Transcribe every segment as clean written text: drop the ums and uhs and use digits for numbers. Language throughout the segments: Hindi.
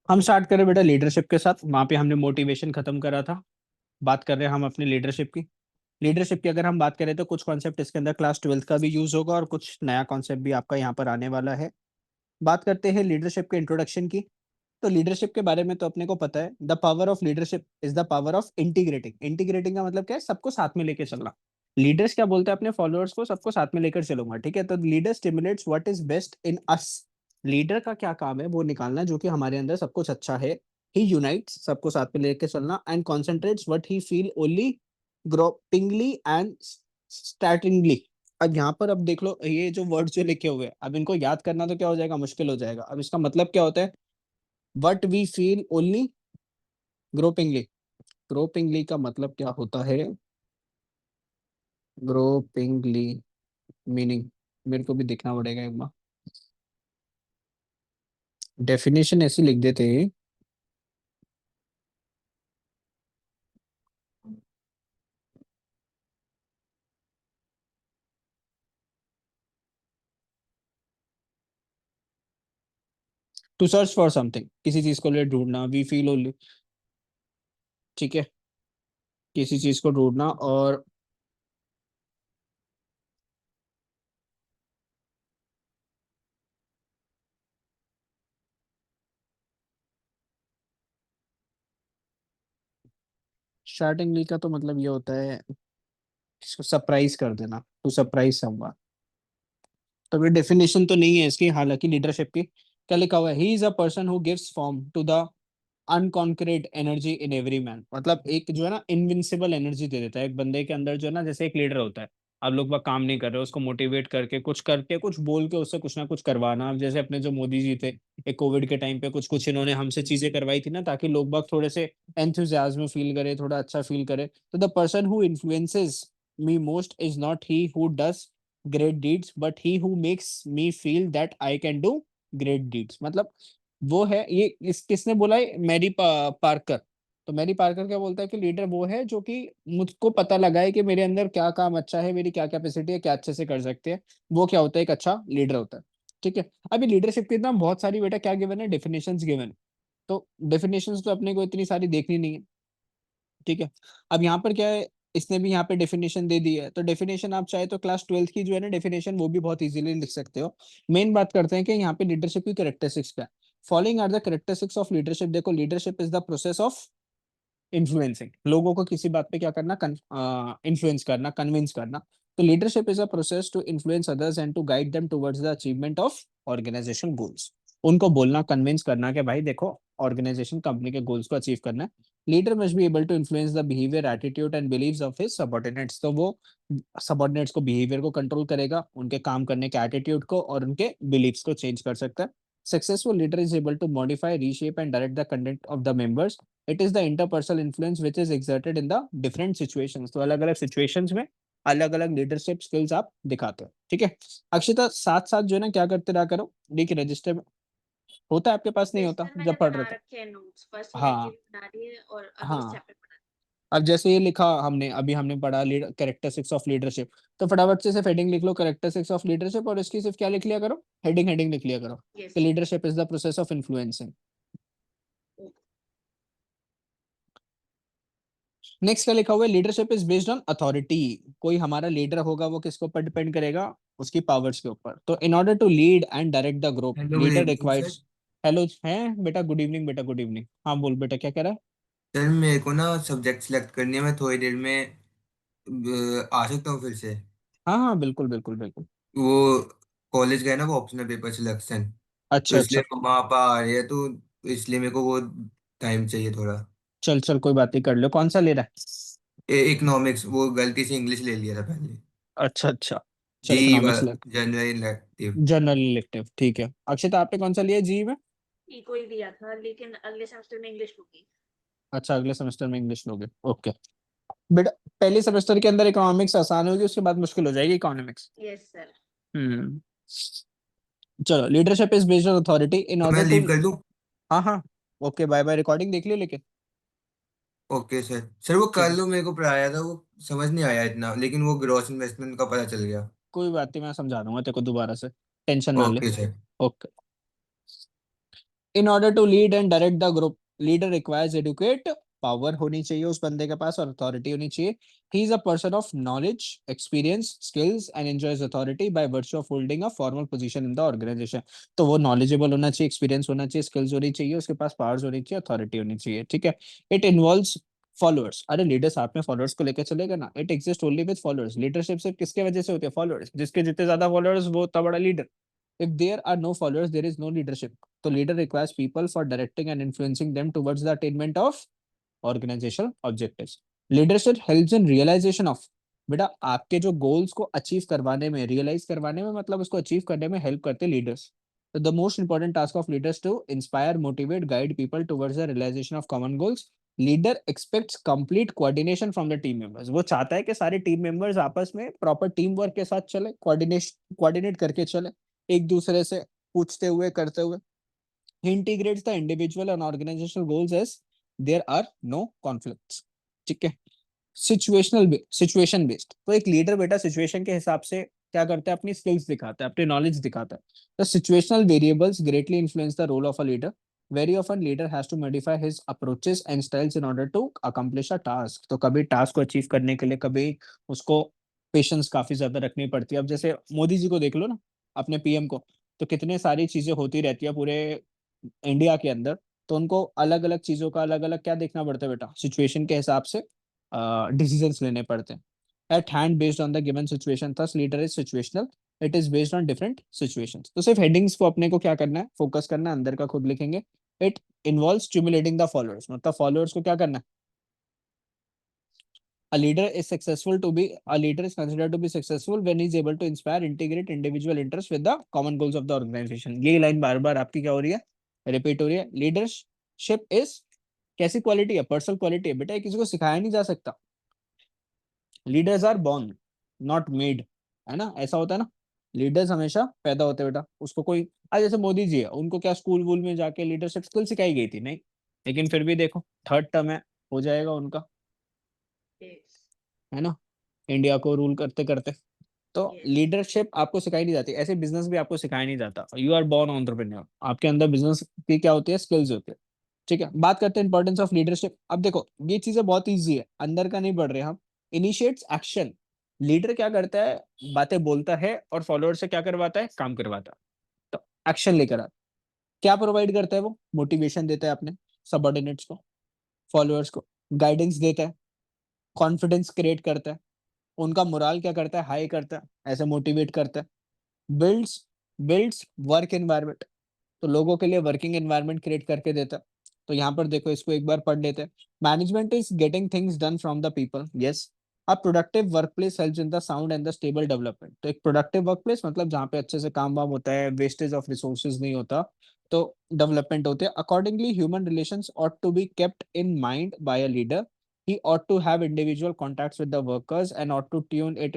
हम स्टार्ट करें बेटा लीडरशिप के साथ। वहां पे हमने मोटिवेशन खत्म करा था। बात कर रहे हैं हम अपनी लीडरशिप की। लीडरशिप की अगर हम बात करें तो कुछ कॉन्सेप्ट इसके अंदर क्लास ट्वेल्थ का भी यूज होगा और कुछ नया कॉन्सेप्ट भी आपका यहाँ पर आने वाला है। बात करते हैं लीडरशिप के इंट्रोडक्शन की। तो लीडरशिप के बारे में तो अपने को पता है, the power of leadership is the power of integrating. Integrating का मतलब क्या है? सबको साथ में लेके चलना। लीडर्स क्या बोलते हैं अपने फॉलोअर्स को? सबको साथ में लेकर चलूंगा, ठीक है। तो leader stimulates what is best in us. Leader का क्या काम है? वो निकालना जो कि हमारे अंदर सब कुछ अच्छा है। ही यूनाइट्स, सबको साथ में लेके चलना, and concentrates what he feel only gropingly and startingly. अब यहाँ पर अब देख लो, ये जो वर्ड जो लिखे हुए हैं, अब इनको याद करना तो क्या हो जाएगा, मुश्किल हो जाएगा। अब इसका मतलब क्या होता है? What we feel only gropingly. Gropingly का मतलब क्या होता है? ग्रोपिंगली मीनिंग मेरे को भी देखना पड़ेगा एक बार। डेफिनेशन ऐसी लिख देते हैं। टू सर्च फॉर समथिंग, किसी चीज को लिए ढूंढना। वी फील ओनली, ठीक है, किसी चीज को ढूंढना। और स्टार्टिंगली का तो मतलब ये होता है इसको सरप्राइज कर देना, टू सरप्राइज समवन। तो ये डेफिनेशन तो नहीं है इसकी, हालांकि लीडरशिप की क्या लिखा हुआ है? He is a person who gives form to the unconcrete energy in every man. मतलब एक जो है ना इनविंसिबल एनर्जी दे देता है एक बंदे के अंदर, जो है ना, जैसे एक लीडर होता है। अब लोग बाग काम नहीं कर रहे, उसको मोटिवेट करके कुछ बोल के उससे कुछ ना कुछ करवाना। अब जैसे अपने जो मोदी जी थे, एक कोविड के टाइम पे कुछ कुछ इन्होंने हमसे चीजें करवाई थी ना, ताकि लोग बाग थोड़े से एंथुजियाज्म फील करे, थोड़ा अच्छा फील करे। तो the person who influences me most is not he who does great deeds, but he who makes me feel that I can do great deeds. मतलब वो है ये, इस किसने बोला है? पार्कर। तो मैरी पार्कर क्या बोलता है कि लीडर वो है जो कि मुझको पता लगा है कि मेरे अंदर क्या काम अच्छा है, मेरी क्या कैपेसिटी है, क्या अच्छे से कर सकते हैं। वो क्या होता है? एक अच्छा लीडर होता है, ठीक है। अभी लीडरशिप की ना बहुत सारी बेटा क्या गिवन है, डेफिनेशंस गिवन है। तो डेफिनेशंस तो अपने को इतनी सारी देखनी नहीं है, ठीक है। अब यहाँ पर क्या है, इसने भी यहाँ पे डेफिनेशन दे दी है। तो डेफिनेशन आप चाहे तो क्लास ट्वेल्थ की जो है ना डेफिनेशन, वो भी बहुत इजीली लिख सकते हो। मेन बात करते हैं कि यहाँ पे लीडरशिप की कैरेक्टरिस्टिक्स क्या है। Following are the characteristics of leadership. देखो, leadership is the process of influencing. लोगों को किसी बात पे क्या करना, इन्फ्लुएंस करना, कन्विंस करना। तो leadership is a process to influence others and to guide them towards the achievement of organization goals. उनको बोलना, कन्विंस करना कि भाई देखो, ऑर्गेनाइजेशन कंपनी के गोल्स को अचीव करना है। Leader must be able to influence the behaviour, attitude and beliefs of his subordinates. तो वो सबऑर्डिनेट्स को, बिहेवियर को कंट्रोल करेगा, उनके काम करने के एटीट्यूड को और उनके बिलीव्स को चेंज कर सकता है। Successful leader is able to modify, reshape, and direct the content of the members. It is the interpersonal influence which is exerted in the different situations. तो अलग अलग situations में अलग अलग लीडरशिप स्किल्स आप दिखाते हो, ठीक है। अक्षिता, साथ साथ जो है ना क्या करते रहा करो, देखिए रजिस्टर में होता है आपके पास, नहीं होता रजिस्टर मैंने जब पढ़ रहे बना थे? रखे हैं नोट्स, फर्स्ट यूनिट की हाँ, भी बना रही है और अगले हाँ। चैप्टर बना अब जैसे ये लिखा हमने, अभी हमने पढ़ा कैरेक्टरिस्टिक्स ऑफ लीडरशिप। तो फटाफट से सिर्फ हेडिंग लिख लो, कैरेक्टरिस्टिक्स ऑफ लीडरशिप, और इसकी सिर्फ क्या लिख लिया करो, हेडिंग हेडिंग लिख लिया करो रही है। कि yes. Leadership is the process of influencing. Next क्या लिखा हुआ है? Leadership is based on authority. कोई हमारा लीडर होगा, वो किसके ऊपर डिपेंड करेगा? उसकी पावर्स के ऊपर। तो in order to lead and direct the group, hello, good leader evening sir. Requires. Hello है बेटा, गुड इवनिंग बेटा, गुड इवनिंग। हाँ बोल बेटा, क्या कह रहा है? सर मेरे को ना सब्जेक्ट सिलेक्ट करनी है, मैं थोड़ी देर में आ सकता हूँ फिर से। हाँ हाँ, बिल्कुल बिल्कुल बिल्कुल। वो कॉलेज गए ना, वो ऑप्शनल पेपर सिलेक्शन, तो अच्छा इसलिए अच्छा। वहाँ पर आ रही है, तो इसलिए मेरे को वो टाइम चाहिए थोड़ा। चल चल, कोई बात नहीं, कर लो। कौन सा ले रहा है? इकोनॉमिक्स, वो गलती से इंग्लिश ले लिया था पहले। अच्छा अच्छा। चल, जी, इकोनॉमिक्स ले। General elective. जनरल इलेक्टिव, ठीक है। अक्षिता, आपने कौन सा लिया जी में? इको ही दिया था, लेकिन अगले सेमेस्टर में इंग्लिश लूंगी। अच्छा, अगले सेमेस्टर में इंग्लिश लोगे, ओके। बेटा, पहले सेमेस्टर के अंदर इकोनॉमिक्स आसान होगी, उसके बाद मुश्किल हो जाएगी इकोनॉमिक्स। Yes sir. हम्म। चलो, leadership is based on authority in तो मैं ऑर्डर टू। लीव कर दूँ? हाँ हाँ। Okay, bye bye. रिकॉर्डिंग देख लियो लेकिन। Okay sir. सर वो ठीक कल है, जो मेरे को पढ़ाया था, वो समझ नहीं आया इतना, लेकिन वो ग्रॉस इन्वेस्टमेंट का पता चल गया। कोई बात नहीं, मैं समझा दूंगा तेरे को दोबारा से, टेंशन ना ले। Okay sir. Okay. In order to lead and direct the group, leader requires educate power होनी चाहिए उस बंदे के पास और अथॉरिटी होनी चाहिए. He is a person of knowledge, experience, skills and enjoys authority by virtue of holding a formal position in the organization. तो वो नॉलेजेबल होना चाहिए, एक्सपीरियंस होना चाहिए, स्किल्स होनी चाहिए, उसके पास पावर्स होनी चाहिए, अथॉरिटी होनी चाहिए. ठीक है. It involves followers. अरे लीडर साथ में फॉलोअर्स को लेकर चलेगा ना. It exist only with followers. Leadership सिर्फ किसके वजह से होती है? फॉलोअर्स. जिसके जितने ज्यादा फॉलोअर्स वो उतना बड़ा leader. If there are no followers, there is no leadership. So leader requires people for directing and influencing them towards the attainment of organizational objectives. Leadership helps in realization of, बेटा आपके जो गोल्स को अचीव करवाने में, रियलाइज करवाने में, मतलब उसको अचीव करने में हेल्प करते लीडर्स. तो the most important task of leaders to inspire, motivate, guide people towards the realization of common goals. Leader expects complete coordination from the team members. वो चाहता है कि सारे टीम मेंबर्स आपस में प्रॉपर टीम वर्क के साथ चले, कोऑर्डिनेट करके चले, एक दूसरे से पूछते हुए, करते हुए. He integrates the individual and organizational goals as there are no conflicts. ठीक है. Situation based. तो एक लीडर बेटा सिचुएशन के हिसाब से क्या करता है? अपनी स्किल्स दिखाता है, अपनी नॉलेज दिखाता है. The situational variables greatly influence the role of a leader. Very often leader has to modify his approaches and styles in order to accomplish a task. तो कभी टास्क को अचीव करने के लिए कभी उसको पेशेंस काफी ज्यादा रखनी पड़ती है. अब जैसे मोदी जी को देख लो ना, अपने पीएम को, तो कितने सारी चीजें होती रहती है पूरे इंडिया के अंदर. तो उनको अलग अलग चीजों का अलग अलग क्या देखना पड़ता है बेटा? सिचुएशन के हिसाब से डिसीजंस लेने पड़ते हैं. Eight hand based on the given situation. Thus leader is situational. It is based on different situations. तो सिर्फ हेडिंग्स को अपने को क्या करना है? फोकस करना है, अंदर का खुद लिखेंगे. It involve stimulating the followers. मतलब फॉलोअर्स को क्या करना है? A leader is successful to be a leader is considered to be successful when he is able to inspire, integrate individual interests with the common goals of the organization. ये लाइन बार बार आपकी क्या हो रही है? रिपीट हो रही है. लीडरशिप इज कैसी क्वालिटी है? पर्सनल क्वालिटी है बेटा. ये किसी को सिखाया नहीं जा सकता. Leaders are born, not made. है ना? ऐसा होता है ना. लीडर्स हमेशा पैदा होते हैं बेटा. उसको कोई, आज जैसे मोदी जी है, उनको क्या स्कूल वूल में जाके लीडरशिप स्किल सिखाई गई थी? नहीं. लेकिन फिर भी देखो, थर्ड टर्म है, हो जाएगा उनका. Yes. है ना? इंडिया को रूल करते करते. तो Yes. लीडरशिप आपको सिखाई नहीं जाती. ऐसे बिजनेस भी आपको सिखाया नहीं जाता. You are born entrepreneur. आपके अंदर बिजनेस की क्या होती है? स्किल्स होती है. ठीक है. बात करते हैं इंपॉर्टेंस ऑफ लीडरशिप. अब देखो ये चीजें बहुत ईजी है, अंदर का नहीं पढ़ रहे हम. Initiates action. लीडर क्या करता है? बातें बोलता है और फॉलोअर से क्या करवाता है? काम करवाता है. तो एक्शन लेकर आता. क्या प्रोवाइड करता है? वो मोटिवेशन देता है अपने सबऑर्डिनेट्स को, फॉलोअर्स को. गाइडेंस देता है. कॉन्फिडेंस क्रिएट करता है. उनका मोराल क्या करता है? हाई करता है, ऐसे मोटिवेट करता है. Builds builds work environment. तो लोगों के लिए वर्किंग एनवायरनमेंट क्रिएट करके देता है. तो यहाँ पर देखो, इसको एक बार पढ़ लेते हैं. Management is getting things done from the people. Yes. A productive work place helps in the sound and the stable development. तो एक प्रोडक्टिव वर्क प्लेस मतलब जहाँ पे अच्छे से काम वाम होता है, वेस्टेज ऑफ रिसोर्सेज नहीं होता, तो डेवलपमेंट होते हैं. Accordingly human relations ought to be kept in mind by a leader. He ought to have individual contacts with the workers and ought to tune it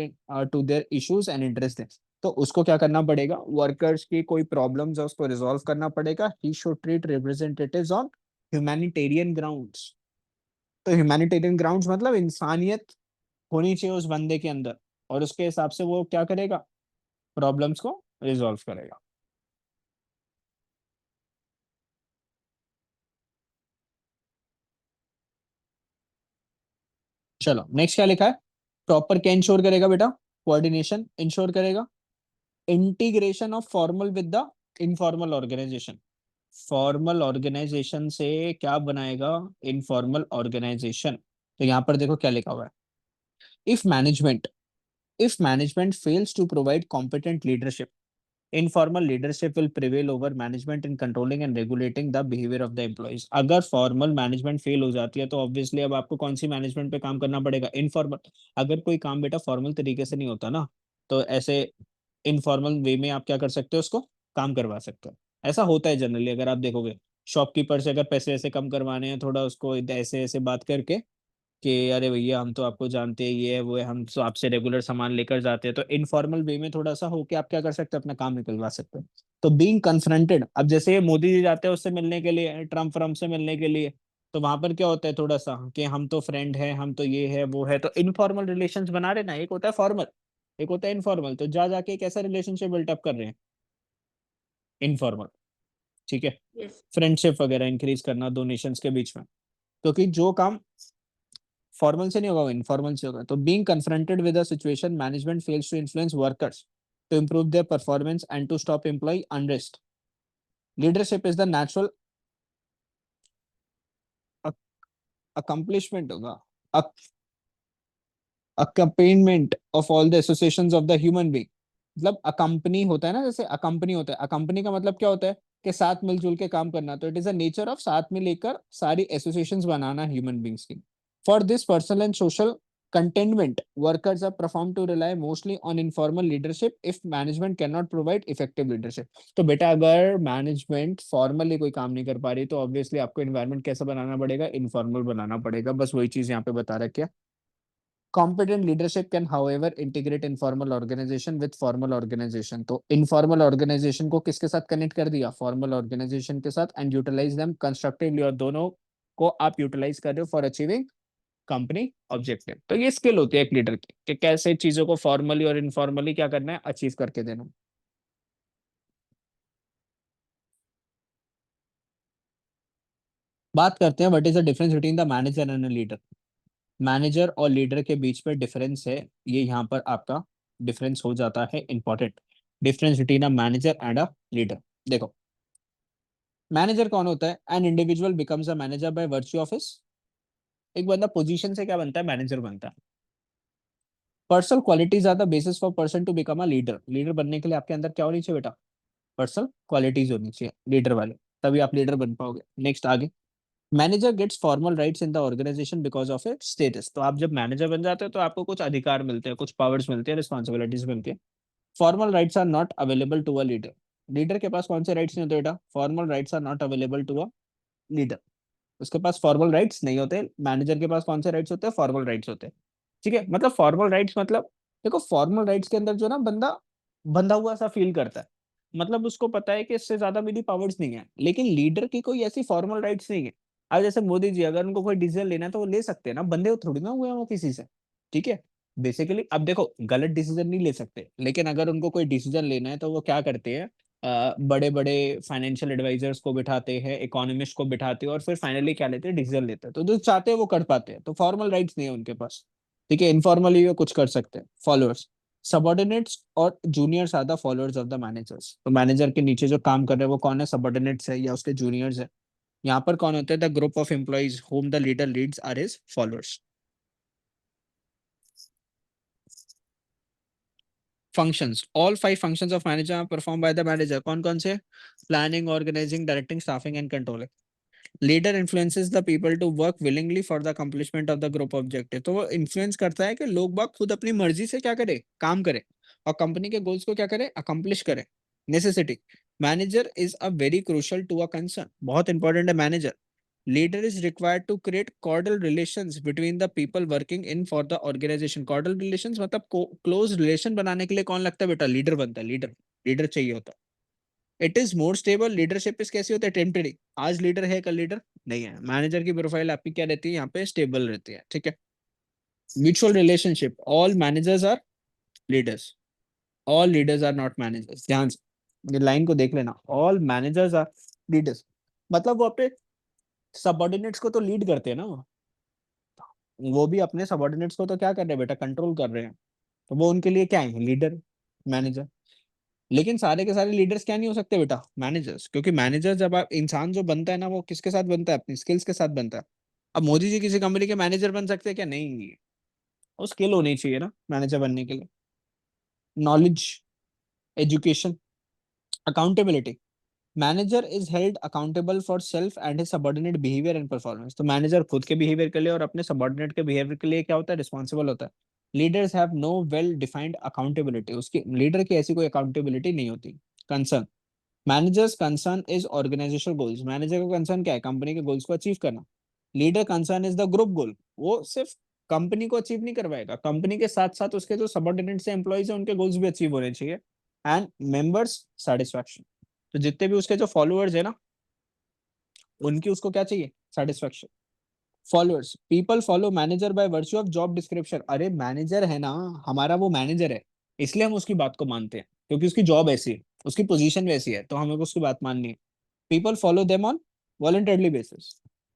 to their issues and interests. तो उसको क्या करना पड़ेगा? वर्कर्स की कोई प्रॉब्लम्स है उसको रिजॉल्व करना पड़ेगा. He should treat representatives on humanitarian grounds. तो ह्यूमैनिटेरियन ग्राउंड्स मतलब इंसानियत होनी चाहिए उस बंदे के अंदर, और उसके हिसाब से वो क्या करेगा? प्रॉब्लम्स को रिजॉल्व करेगा. चलो नेक्स्ट क्या लिखा है? प्रॉपर क्या इंश्योर करेगा बेटा? कोऑर्डिनेशन इंश्योर करेगा. Integration of formal with the informal organization. Formal organization से क्या बनाएगा? Informal organization. तो यहाँ पर देखो क्या लिखा हुआ है. If management if management fails to provide competent leadership, informal leadership will prevail over management in controlling and regulating the behavior of the employees. अगर फॉर्मल मैनेजमेंट फेल हो जाती है तो ऑब्वियसली अब आपको कौन सी मैनेजमेंट पे काम करना पड़ेगा? इनफॉर्मल. अगर कोई काम बेटा फॉर्मल तरीके से नहीं होता ना, तो ऐसे इनफॉर्मल वे में आप क्या कर सकते हो? उसको काम करवा सकते हो. ऐसा होता है जनरली. अगर आप देखोगे शॉपकीपर से अगर पैसे ऐसे कम करवाने हैं, थोड़ा उसको ऐसे ऐसे बात करके कि अरे भैया हम तो आपको जानते हैं, ये है वो है, हम तो आपसे रेगुलर सामान लेकर जाते हैं, तो इनफॉर्मल वे में थोड़ा सा होके आप क्या कर सकते हैं? अपना काम निकलवा सकते हैं. तो बीइंग कन्फ्रंटेड. अब जैसे मोदी जी जाते हैं उससे मिलने के लिए, ट्रम्प फ्रम्प से मिलने के लिए, तो वहां पर क्या होता है? थोड़ा सा कि हम तो फ्रेंड है, हम तो ये है वो है. तो इनफॉर्मल रिलेशंस बना रहे ना. एक होता है फॉर्मल, एक होता है इनफॉर्मल. तो जा जाके एक ऐसा रिलेशनशिप बिल्टअप कर रहे हैं, इनफॉर्मल. ठीक है, Yes. फ्रेंडशिप वगैरह इंक्रीज करना दो नेशंस के बीच में, क्योंकि जो काम फॉर्मल से नहीं होगा वो इनफॉर्मल से होगा। तो being confronted with a situation, management fails to influence workers to improve their performance and to stop employee unrest. Leadership is the natural accomplishment होगा, accompaniment of all the associations of the human being। मतलब अकम्पनी होता है ना, जैसे अकम्पनी होता है, अकम्पनी का मतलब क्या होता है कि साथ मिलजुल के काम करना। तो it is a nature of साथ में लेकर सारी एसोसिएशंस बनाना ह्यूमन बींग्स की। For this personal and social contentment, workers are performed to rely mostly on informal leadership if management cannot provide effective leadership। तो बेटा अगर मैनेजमेंट फॉर्मली कोई काम नहीं कर पा रही तो ऑब्वियसली आपको इन्वायरमेंट कैसा बनाना पड़ेगा, इनफॉर्मल बनाना पड़ेगा। बस वही चीज यहाँ पे बता रखी है। Competent leadership can, however, integrate informal organization with formal organization। तो informal organization को किसके साथ कनेक्ट कर दिया, formal organization के साथ, and utilize them constructively। और दोनों को आप यूटिलाइज कर रहे हो फॉर अचीविंग कंपनी ऑब्जेक्टिव। तो ये स्किल होती है एक लीडर की कि कैसे चीजों को फॉर्मली और इनफॉर्मली क्या करना है, अचीव करके देना। बात करते हैं what is the difference between the manager and leader. Manager और लीडर के बीच में डिफरेंस है, ये यहाँ पर आपका डिफरेंस हो जाता है important. Difference between a manager and a leader. देखो मैनेजर कौन होता है, an individual becomes a manager bye virtue of his, एक बंदा पोजीशन से क्या बनता है, मैनेजर बनता है। Personal qualities are the basis for person to become a leader. Leader बनने के लिए आपके अंदर क्या होनी चाहिए बेटा, पर्सनल क्वालिटीज होनी चाहिए लीडर वाले, तभी आप लीडर बन पाओगे। नेक्स्ट आगे, manager gets formal rights in the organization because of it status. तो आप जब मैनेजर बन जाते हो तो आपको कुछ अधिकार मिलते हैं, कुछ पावर्स मिलते हैं, रिस्पॉन्सिबिलिटीज मिलती है। Formal rights are not available to a leader. Leader के पास कौन से राइट्स नहीं होते बेटा, formal rights are not available to a leader. उसके पास फॉर्मल राइट्स नहीं होते। मैनेजर के पास कौन से राइट्स होते हैं, फॉर्मल राइट्स होते हैं। ठीक है, मतलब फॉर्मल राइट्स मतलब, देखो फॉर्मल राइट्स के अंदर जो ना बंदा बंधा हुआ सा फील करता है, मतलब उसको पता है कि इससे ज्यादा मेरी पावर्स नहीं है। लेकिन लीडर की कोई ऐसी फॉर्मल राइट्स नहीं है। अब जैसे मोदी जी अगर उनको कोई डिसीजन लेना है तो वो ले सकते हैं ना, बंदे थोड़ी ना हुए हैं वो किसी से। ठीक है, बेसिकली अब देखो गलत डिसीजन नहीं ले सकते, लेकिन अगर उनको कोई डिसीजन लेना है तो वो क्या करते हैं, बड़े बड़े फाइनेंशियल एडवाइजर्स को बिठाते हैं, इकोनॉमिस्ट को बिठाते हैं, और फिर फाइनली क्या लेते हैं, डिसीजन लेते हैं। तो जो चाहते हैं वो कर पाते हैं। तो फॉर्मल राइट्स नहीं है उनके पास। ठीक है, इनफॉर्मली वो कुछ कर सकते हैं। फॉलोअर्स, सबॉर्डिनेट्स और juniors are the followers of the managers. तो मैनेजर के नीचे जो काम कर रहे हैं वो कौन है, सबॉर्डिनेट्स है या उसके जूनियर्स है। यहाँ पर कौन होते हैं, the group of employees whom the leader leads are his followers. Functions, all 5 functions of manager are perform by the manager. कौन कौन से, planning, organizing, directing, staffing and controlling. Leader influences the people to work willingly for the accomplishment of the group objective. तो वो इन्फ्लुएंस करता है कि लोग बाग खुद अपनी मर्जी से क्या करे, काम करे, और कंपनी के गोल्स को क्या करे, अकम्प्लिश करे। Necessity, manager is a very crucial to a concern. बहुत इंपॉर्टेंट है manager. Leader is required to create cordial relations between the people working in for the organization. Cordial relations मतलब क्लोज रिलेशन बनाने के लिए कौन लगता है बेटा, लीडर बनता है। लीडर लीडर चाहिए होता है। It is more stable, leadership is कैसी होती है, टेम्परेरी। आज लीडर है, कल लीडर नहीं है। मैनेजर की प्रोफाइल आपकी क्या रहती है, यहाँ पे स्टेबल रहती है। ठीक है, mutual relationship, all managers are leaders, all leaders are not managers. ध्यान से ये लाइन को देख लेना, ऑल मैनेजर्स आर लीडर्स, मतलब वो अपने सबऑर्डिनेट्स को तो लीड करते हैं ना, वो भी अपने सबऑर्डिनेट्स को तो क्या कर रहे हैं बेटा, कंट्रोल कर रहे हैं। तो वो उनके लिए क्या है, लीडर, मैनेजर। लेकिन सारे के सारे लीडर्स क्या नहीं हो सकते बेटा, मैनेजर्स। क्योंकि मैनेजर जब आप इंसान जो बनता है ना, वो किसके साथ बनता है, अपनी स्किल्स के साथ बनता है। अब मोदी जी किसी कंपनी के मैनेजर बन सकते हैं क्या, नहीं। वो स्किल होनी चाहिए ना मैनेजर बनने के लिए। Knowledge, education, accountability. Manager is held accountable for self and his subordinate behaviour and performance. तो मैनेजर खुद के बिहेवियर के लिए और अपने सबऑर्डिनेट के बिहेवियर के लिए क्या होता है, रिस्पॉन्सिबल होता है। Leaders have no well defined accountability, उसकी लीडर की ऐसी कोई अकाउंटेबिलिटी नहीं होती। Concern, managers concern is organizational goals. Manager का कंसर्न क्या है, कंपनी के गोल्स को अचीव करना। Leader concern is the group goal, वो सिर्फ कंपनी को अचीव नहीं करवाएगा, कंपनी के साथ साथ उसके जो सबऑर्डिनेट्स हैं, एम्प्लॉइज हैं, उनके गोल्स भी अचीव होने चाहिए। एंड मेंबर्स सेटिस्फैक्शन, तो जितने भी उसके जो फॉलोअर्स है ना, उनकी उसको क्या चाहिए, satisfaction. Followers, people follow manager bye virtue of job description. अरे मैनेजर है ना, हमारा वो मैनेजर है, इसलिए हम उसकी बात को मानते हैं, क्योंकि उसकी जॉब ऐसी है, उसकी पोजीशन वैसी है, तो हमें उसकी बात माननी है। People follow them on voluntarily basis.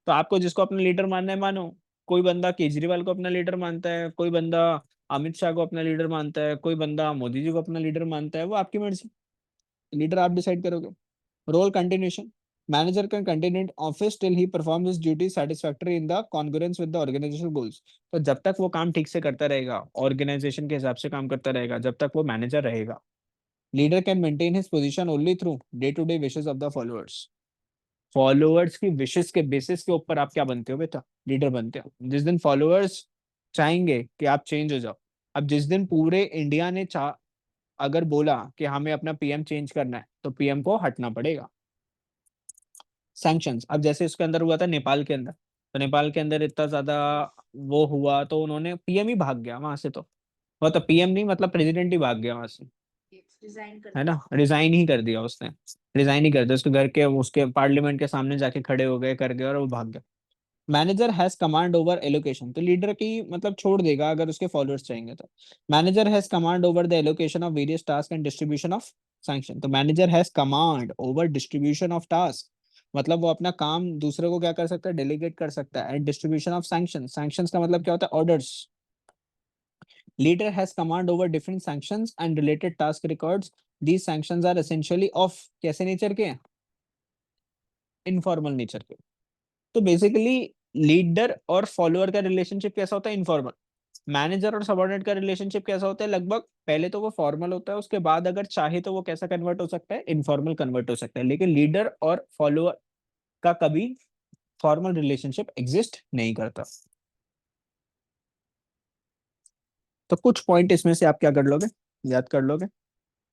तो आपको जिसको अपना लीडर मानना है मानो। कोई बंदा केजरीवाल को अपना लीडर मानता है, कोई बंदा अमित शाह को अपना लीडर मानता है, कोई बंदा मोदी जी को अपना लीडर मानता है, वो आपकी मर्जी। लीडर आप डिसाइड करोगे। Role continuation, manager can continue in office till he performs his duty satisfactory in the congruence with the organisation goals. तो जब तक वो काम ठीक से करता रहेगा, ऑर्गेनाइजेशन के हिसाब से काम करता रहेगा, जब तक वो मैनेजर रहेगा। Leader can maintain his position only through day to day wishes of the followers. Followers की विशेस के बेसिस के ऊपर आप क्या बनते हो बेटा? लीडर बनते हो। जिस दिन फॉलोअर्स चाहेंगे कि आप चेंज हो जाओ, अब जिस दिन पूरे इंडिया ने अगर बोला कि हमें अपना पीएम चेंज करना है, तो पीएम को हटना पड़ेगा। सैंक्शंस, अब जैसे इसके अंदर हुआ था नेपाल के अंदर, तो नेपाल के अंदर इतना ज्यादा वो हुआ तो उन्होंने पीएम ही भाग गया वहां से। तो वो तो पीएम नहीं, मतलब प्रेसिडेंट ही भाग गया वहां से, रिजाइन कर है दिया। ना। रिजाइन ही कर दिया उसने। रिजाइन ही कर दिया, उसके घर के उसके पार्लियामेंट के सामने जाके खड़े हो गए, कर गए, और वो भाग गया। Manager has command over allocation, तो लीडर की मतलब छोड़ देगा अगर उसके फॉलोअर्स चाहेंगे तो। Manager has command over the allocation of various task and distribution of sanction, तो manager has command over distribution of task, मतलब वो अपना काम दूसरे को क्या कर सकता है? डेलीगेट कर सकता है। And distribution of sanction, sanctions का मतलब क्या होता है? Orders. Leader has command over different sanctions and related task records. These sanctions are essentially of कैसे नेचर के हैं? इनफॉर्मल नेचर के। तो बेसिकली लीडर और फॉलोअर का रिलेशनशिप कैसा होता है? इनफॉर्मल। मैनेजर और सबऑर्डिनेट का रिलेशनशिप कैसा होता है? लगभग पहले तो वो फॉर्मल होता है, उसके बाद अगर चाहे तो वो कैसा कन्वर्ट हो सकता है? इनफॉर्मल कन्वर्ट हो सकता है। लेकिन लीडर और फॉलोअर का कभी फॉर्मल रिलेशनशिप एग्जिस्ट नहीं करता। तो कुछ पॉइंट इसमें से आप क्या कर लोगे? याद कर लोगे।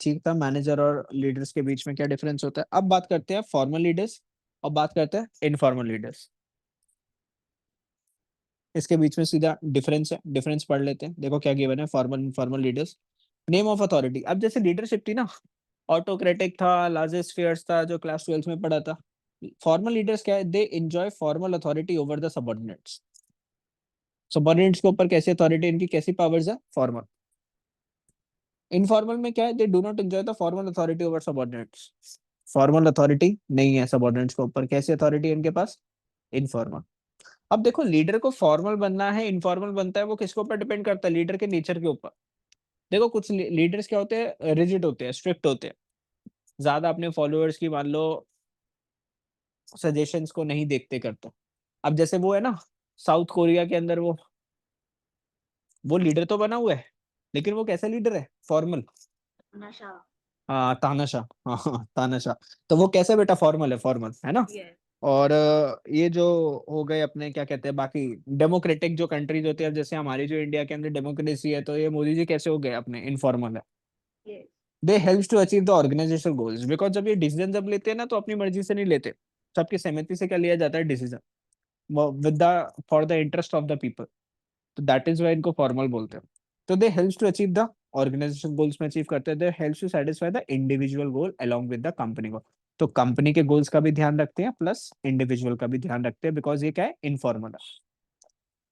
ठीक था, मैनेजर और लीडर्स के बीच में क्या डिफरेंस होता है। अब बात करते हैं फॉर्मल लीडर्स और बात करते हैं इनफॉर्मल लीडर्स। इसके बीच में सीधा डिफरेंस है, डिफरेंस पढ़ लेते हैं। देखो क्या गिवन है, formal informal leaders. Name of authority, अब जैसे लीडरशिप थी ना, ऑटोक्रेटिक था, लार्जेस्ट फेयर्स था, जो क्लास 12 में पढ़ा था। फॉर्मल लीडर्स क्या है? They enjoy formal authority over the subordinates. Subordinates के ऊपर कैसी अथॉरिटी, इनकी कैसी पावर्स है? फॉर्मल। इनफॉर्मल में क्या है? दे do not enjoy the formal authority over subordinates. Formal authority नहीं है सबऑर्डिनेट्स के ऊपर। कैसी अथॉरिटी है इनके पास? इनफॉर्मल। अब देखो, लीडर को फॉर्मल बनना है, इनफॉर्मल बनता है, वो किसके ऊपर डिपेंड करता है? लीडर के नेचर के ऊपर। देखो कुछ लीडर्स क्या होते हैं? रिजिड होते हैं, स्ट्रिक्ट होते हैं, ज्यादा अपने फॉलोअर्स की मान लो सजेशंस को नहीं देखते करते। अब जैसे वो है ना, साउथ कोरिया के अंदर वो लीडर तो बना हुआ है, लेकिन वो कैसा लीडर है? फॉर्मल। नशा। हाँ, तानाशाह। हाँ हाँ, तानाशाह। तो वो कैसे बेटा? फॉर्मल है, फॉर्मल है ना। ये और ये जो हो गए अपने क्या कहते हैं बाकी डेमोक्रेटिक जो कंट्रीज होती है, अब जैसे हमारी जो इंडिया के अंदर डेमोक्रेसी है, तो ये मोदी जी कैसे हो गए अपने? इनफॉर्मल है। ये they helps to achieve the organizational goals, because जब ये डिसीजन जब लेते हैं ना, तो अपनी मर्जी से नहीं लेते, सबकी सहमति से क्या लिया जाता है? Decision with the for the interest of the people. तो दैट इज वाई इनको फॉर्मल बोलते हैं। तो they helps to achieve the organisation goals में अचीव करते हैं। They helps to satisfy the individual goal along with the company goal. तो कंपनी के गोल्स का भी ध्यान रखते हैं, प्लस इंडिविजुअल का भी ध्यान रखते हैं, बिकॉज ये क्या है? इनफॉर्मल है।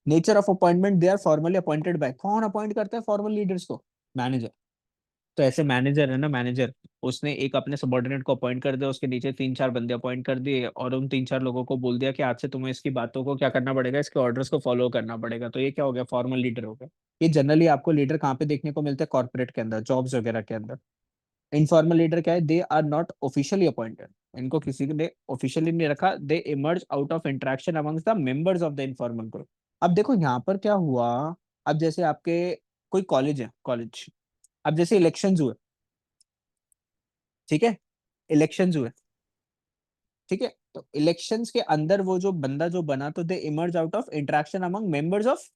Nature of appointment, they are formally appointed by, कौन अपॉइंट करता है फॉर्मल लीडर्स को? मैनेजर। तो ऐसे मैनेजर है ना, मैनेजर, उसने एक अपने सबॉर्डिनेट को अपॉइंट कर दिया, उसके नीचे 3-4 बंदे अपॉइंट कर दिए, और उन 3-4 लोगों को बोल दिया कि आज से तुम्हें इसकी बातों को क्या करना पड़ेगा? इसके ऑर्डर्स को फॉलो करना पड़ेगा। तो ये क्या हो गया? फॉर्मल लीडर हो गया। ये जनरली आपको लीडर कहाँ पे देखने को मिलते हैं? कॉर्पोरेट के अंदर, जॉब्स वगैरह के अंदर। इनफॉर्मल लीडर क्या है? They are not officially appointed, इनको किसी ने ऑफिशियली नहीं रखा। They emerge out of interaction amongst the members of the informal group. अब देखो यहाँ पर क्या हुआ। अब जैसे आपके कोई कॉलेज है, कॉलेज, अब जैसे इलेक्शंस हुए, ठीक है, इलेक्शंस हुए, ठीक है, तो इलेक्शंस के अंदर वो जो बंदा जो बना, तो they emerge out of interaction among members of